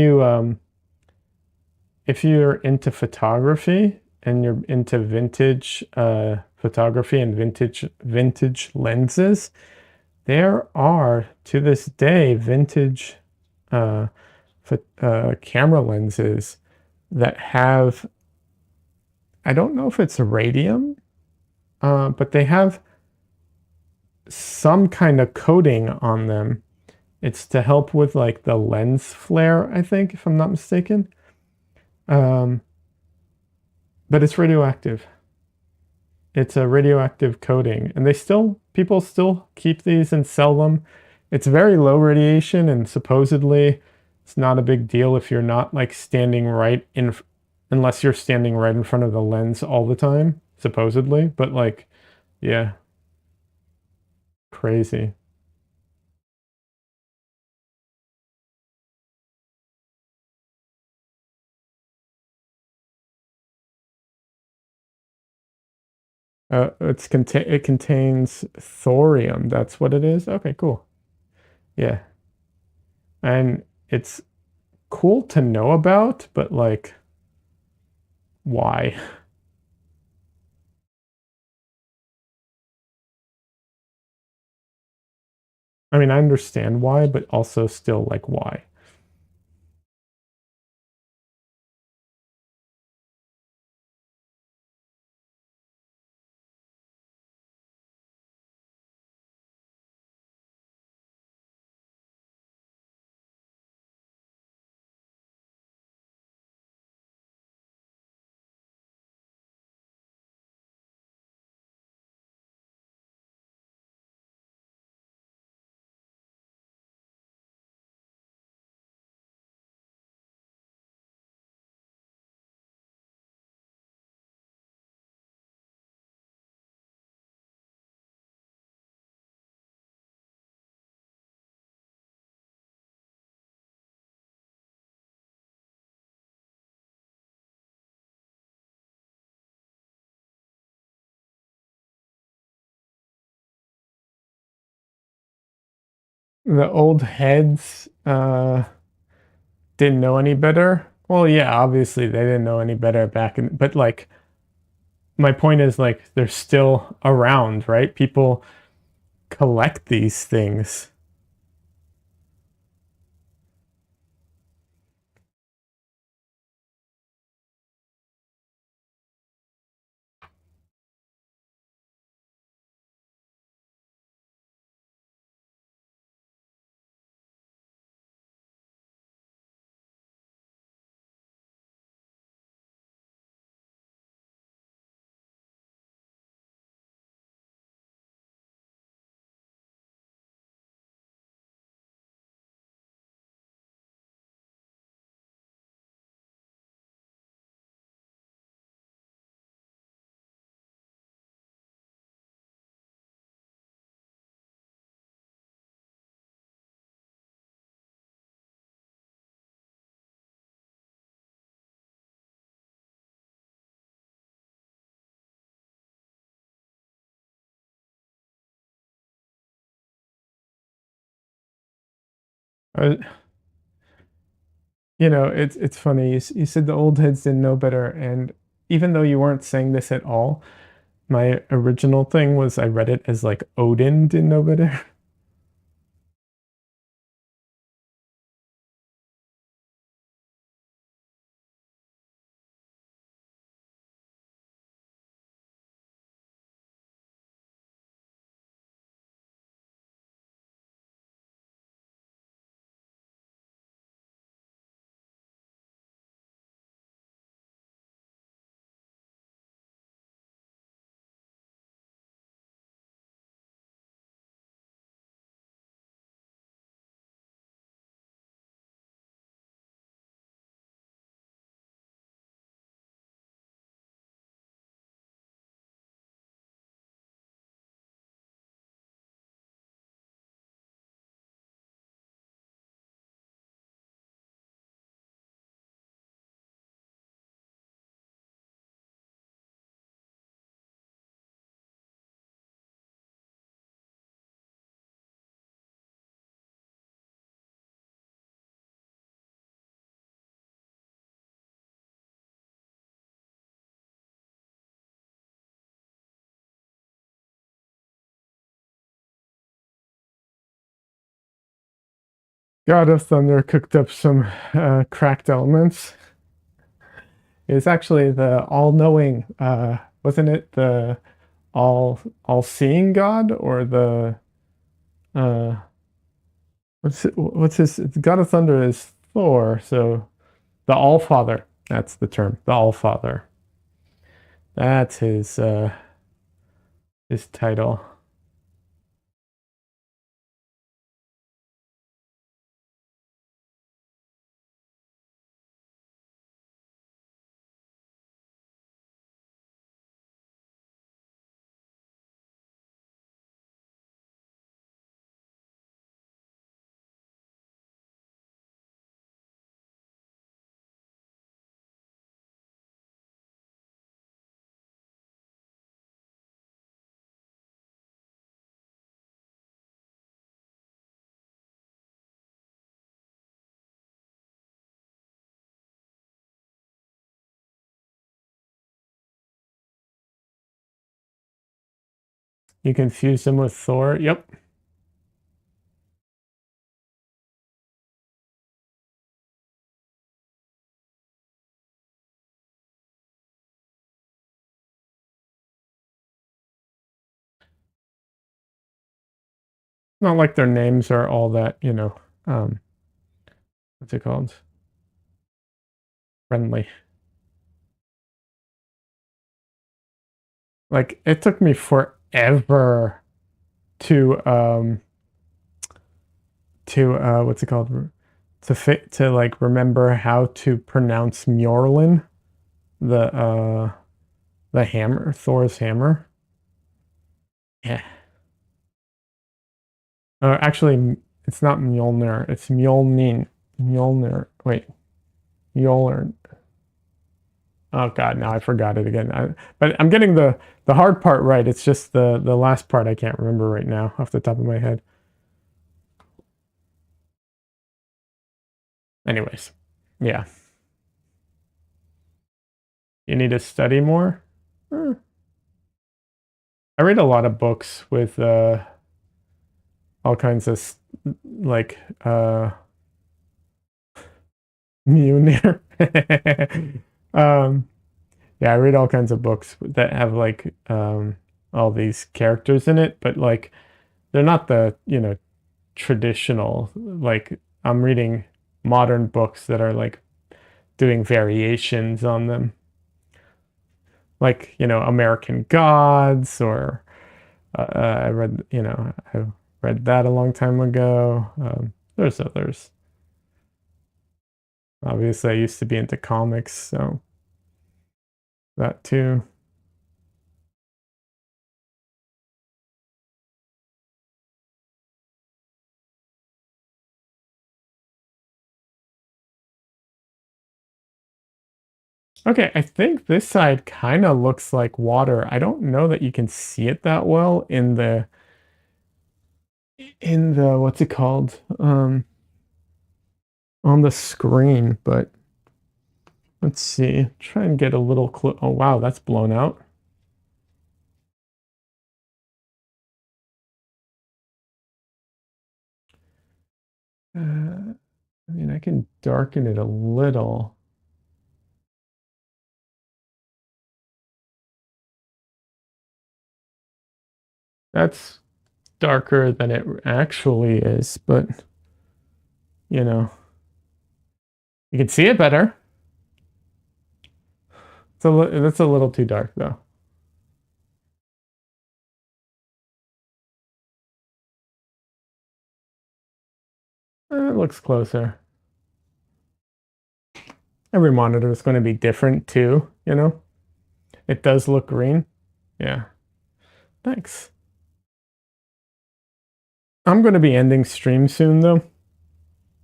if you're into photography and you're into vintage photography and vintage lenses, there are to this day vintage uh, camera lenses that have, I don't know if it's radium, but they have some kind of coating on them. It's to help with like the lens flare, I think, if I'm not mistaken. Um, but it's radioactive. It's a radioactive coating, and people still keep these and sell them. It's very low radiation, and supposedly it's not a big deal if you're not like standing right in, unless you're standing right in front of the lens all the time, supposedly. But like, yeah, crazy. It contains thorium. That's what it is. Okay, cool. Yeah, and it's cool to know about, but like, why? I mean, I understand why, but also still like why. The old heads didn't know any better. Well, yeah, obviously they didn't know any better back in, but like my point is like they're still around, right? People collect these things. Uh, it's funny. You said the old heads didn't know better, and even though you weren't saying this at all, my original thing was I read it as like Odin didn't know better. God of Thunder cooked up some cracked elements. It's actually the all-knowing, wasn't it the all-seeing God or the uh what's his God of Thunder is Thor, so the All-Father. That's the term. The All-Father. That's his title. You confuse him with Thor. Yep. Not like their names are all that, what's it called? Friendly. Like it took me forever to what's it called? To like remember how to pronounce Mjolnir, the hammer, Thor's hammer. Yeah. Actually, it's not Mjolnir. It's Mjolnir. Mjolnir. Wait, Mjolnir. Oh God, now I forgot it again. But I'm getting the hard part right. It's just the last part I can't remember right now off the top of my head. Anyways, yeah. You need to study more. Eh. I read a lot of books with all kinds of like Mjolnir. um, yeah, I read all kinds of books that have like all these characters in it, but like they're not the, traditional, like I'm reading modern books that are like doing variations on them. Like, American Gods or I read that a long time ago. There's others. Obviously, I used to be into comics, so that too. Okay, I think this side kind of looks like water. I don't know that you can see it that well in the what's it called? On the screen, but let's see. Try and get a little close. Oh wow, that's blown out. I mean, I can darken it a little. That's darker than it actually is, but you know, you can see it better. That's a little too dark though. It looks closer. Every monitor is going to be different too. It does look green. Yeah. Thanks. I'm going to be ending stream soon though.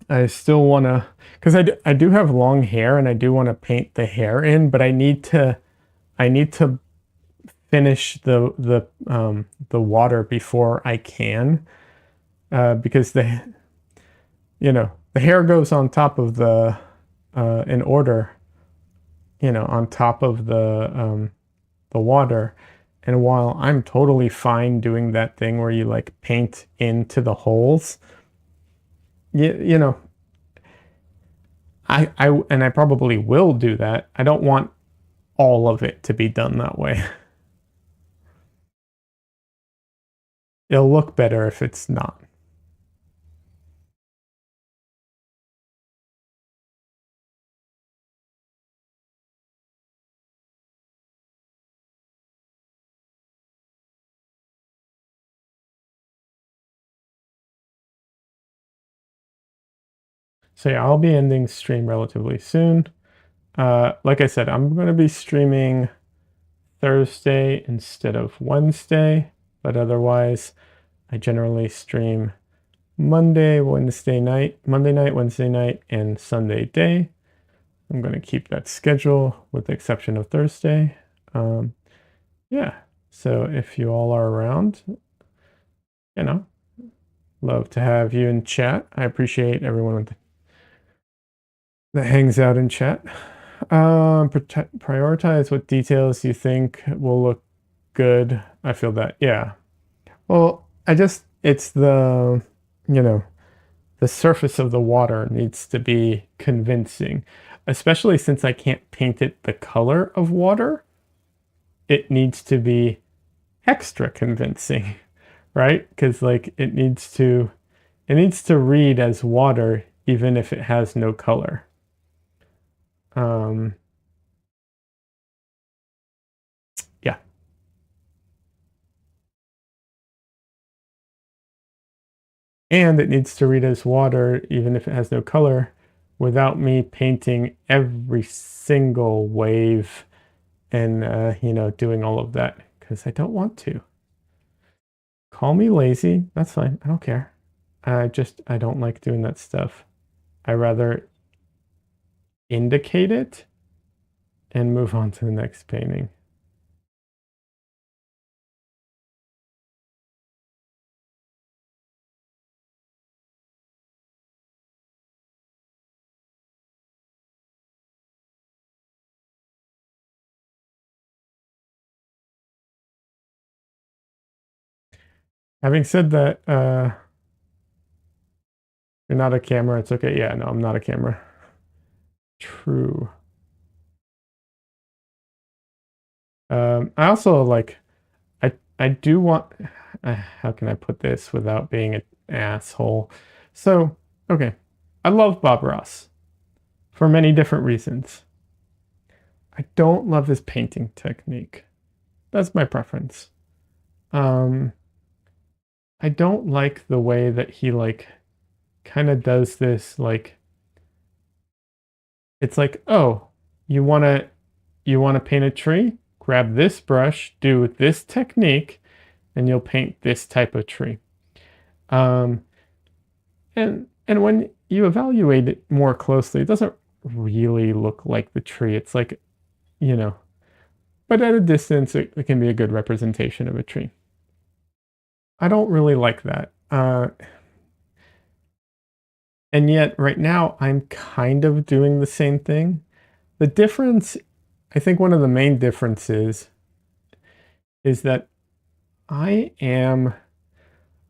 I still want to, because I do have long hair and I do want to paint the hair in, but I need to finish the water before I can, because the hair goes on top of the in order, on top of the water. And while I'm totally fine doing that thing where you like paint into the holes, you know, I probably will do that. I don't want all of it to be done that way. It'll look better if it's not. So yeah, I'll be ending stream relatively soon. Like I said, I'm going to be streaming Thursday instead of Wednesday, but otherwise, I generally stream Monday, Wednesday night, Monday night, Wednesday night, and Sunday day. I'm going to keep that schedule with the exception of Thursday. Yeah, so if you all are around, you know, love to have you in chat. I appreciate everyone that hangs out in chat. Prioritize what details you think will look good. I feel that, yeah. Well, it's the, you know, the surface of the water needs to be convincing, especially since I can't paint it the color of water. It needs to be extra convincing, right? Because like it needs to read as water even if it has no color. Yeah. And it needs to read as water even if it has no color without me painting every single wave and you know, doing all of that because I don't want to. Call me lazy. That's fine. I don't care. I don't like doing that stuff. I rather indicate it and move on to the next painting. Having said that, you're not a camera. It's okay. Yeah, no, I'm not a camera. True. I also like, I do want, how can I put this without being an asshole? So, okay, I love Bob Ross for many different reasons. I don't love his painting technique. That's my preference. I don't like the way that he like kind of does this like it's like, "Oh, you want to paint a tree? Grab this brush, do this technique, and you'll paint this type of tree." Um and when you evaluate it more closely, it doesn't really look like the tree. It's like, you know, but at a distance it can be a good representation of a tree. I don't really like that. And yet right now I'm kind of doing the same thing. The difference, I think one of the main differences is that I am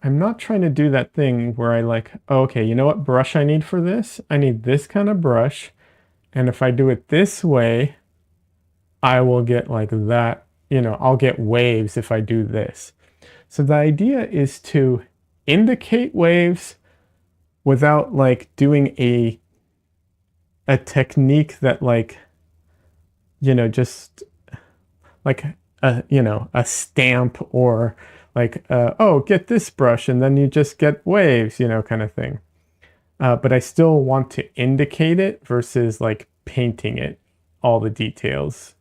I'm not trying to do that thing where I like, oh, okay, you know what brush I need for this? I need this kind of brush. And if I do it this way, I will get like that, you know, I'll get waves if I do this. So the idea is to indicate waves without like doing a technique that like, you know, just like a, you know, a stamp or like, oh, get this brush and then you just get waves, you know, kind of thing. But I still want to indicate it versus like painting it, all the details.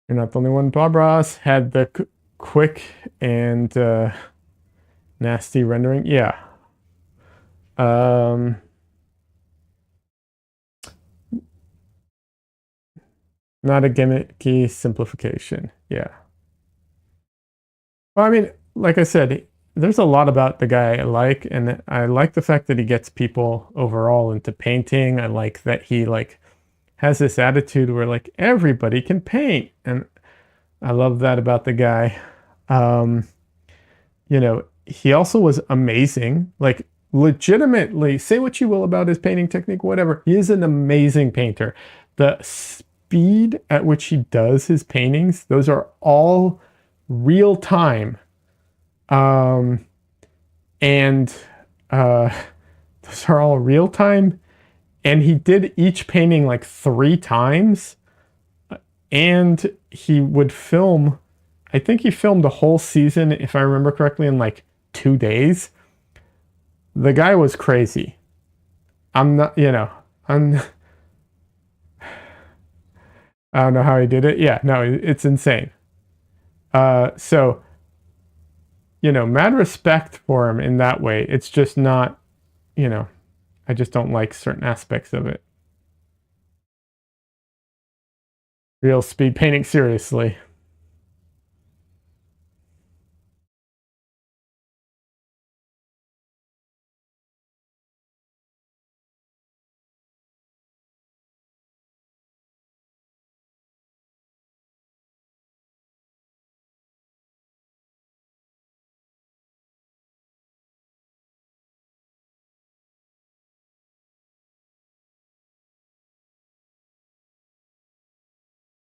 You're not the only one. Bob Ross had the quick and nasty rendering. Yeah. Not a gimmicky simplification. Yeah. Well, I mean, like I said, there's a lot about the guy I like, and I like the fact that he gets people overall into painting. I like that he like has this attitude where like everybody can paint, and I love that about the guy. You know, he also was amazing. Like, legitimately, say what you will about his painting technique, whatever. He is an amazing painter. The speed at which he does his paintings, those are all real time. Um, and those are all real time. And he did each painting like 3 times. And he would film, I think he filmed the whole season, if I remember correctly, in like 2 days. The guy was crazy. I'm not, I'm, I don't know how he did it. Yeah, no, it's insane. So, mad respect for him in that way. It's just not, you know, I just don't like certain aspects of it. Real speed painting, seriously.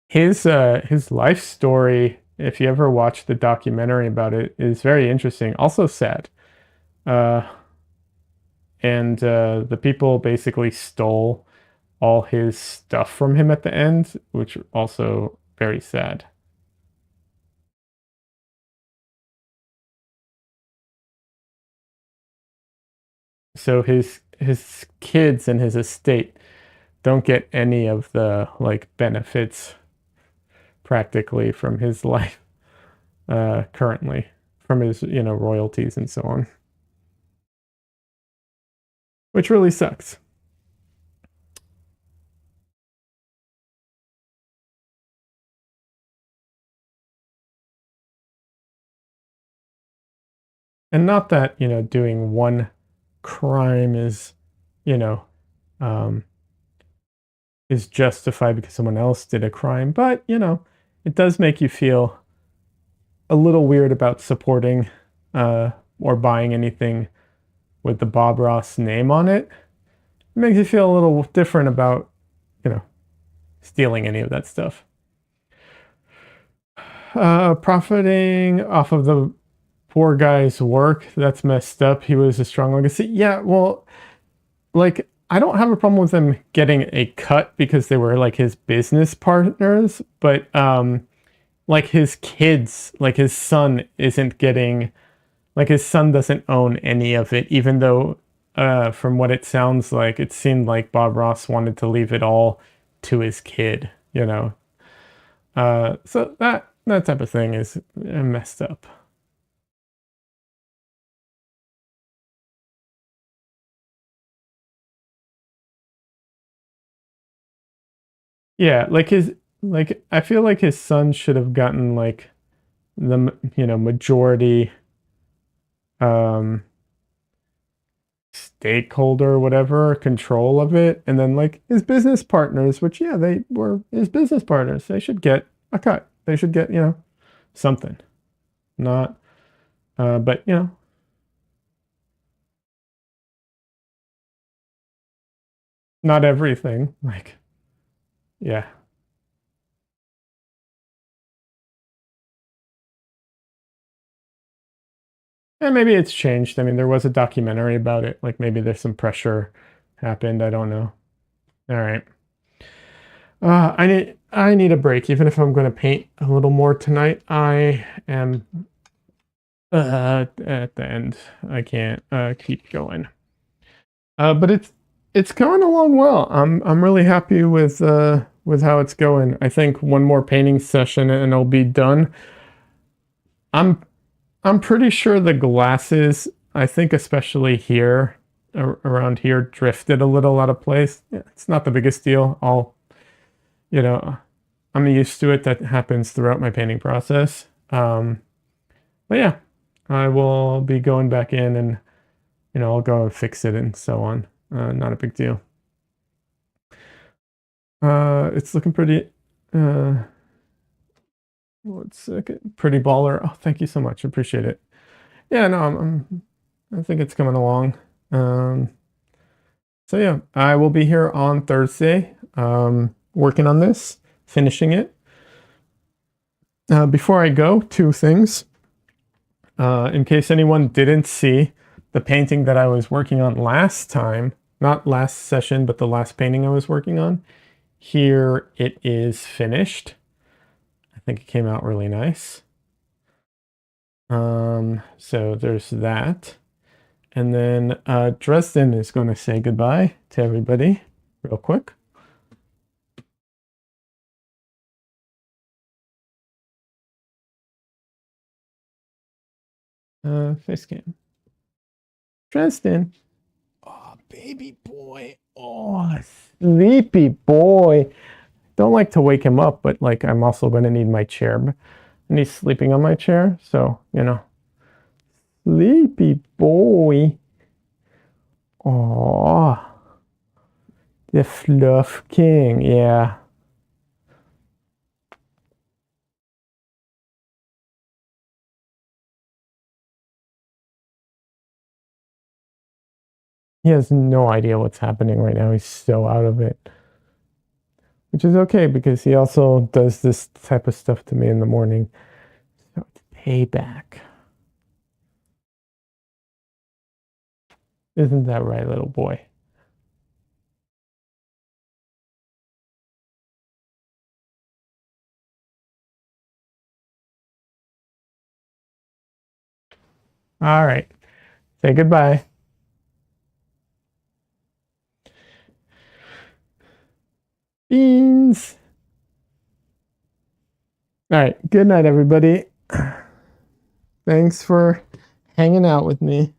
His life story, if you ever watch the documentary about it, is very interesting. Also sad. Uh, and the people basically stole all his stuff from him at the end, which also very sad. So his kids and his estate don't get any of the like benefits practically from his life currently, from his royalties and so on, which really sucks. And not that doing one crime you know um, is justified because someone else did a crime, but it does make you feel a little weird about supporting uh, or buying anything with the Bob Ross name on it. It makes you feel a little different about you know stealing any of that stuff. Profiting off of the poor guy's work, that's messed up. He was a strong legacy. Yeah, well, like I don't have a problem with them getting a cut because they were like his business partners, but like his kids, like his son isn't getting, like his son doesn't own any of it, even though from what it sounds like, it seemed like Bob Ross wanted to leave it all to his kid. So that type of thing is messed up. Yeah, like I feel like his son should have gotten like the majority um stakeholder or whatever control of it, and then like his business partners, which yeah, they were his business partners, they should get a cut. They should get something. Not but not everything, like yeah. And maybe it's changed. I mean, there was a documentary about it, like maybe there's some pressure happened, I don't know. All right. I need a break. Even if I'm going to paint a little more tonight, I am at the end. I can't keep going. But it's going along well. I'm really happy with how it's going. I think one more painting session and I'll be done. I'm I'm pretty sure the glasses, I think especially here around here drifted a little out of place. Yeah, it's not the biggest deal. You know, I'm used to it. That happens throughout my painting process. But yeah, I will be going back in and I'll go and fix it and so on. Not a big deal. It's looking pretty. Uh, one second, pretty baller. Oh, thank you so much. Appreciate it. yeah, no, I think it's coming along. So yeah, I will be here on Thursday, working on this, finishing it. Before I go, two things. In case anyone didn't see the painting that I was working on last time, not last session, but the last painting I was working on, here it is finished. I think it came out really nice. So there's that. And then Dresden is going to say goodbye to everybody real quick. Face cam. Dresden. Oh, baby boy. Oh, sleepy boy. Don't like to wake him up, but like I'm also going to need my chair. And he's sleeping on my chair, so, you know. Sleepy boy. Oh, the fluff king, yeah. He has no idea what's happening right now. He's so out of it. Which is okay because he also does this type of stuff to me in the morning. So it's payback. Isn't that right, little boy? All right. Say goodbye. Beans. All right. Good night, everybody. Thanks for hanging out with me.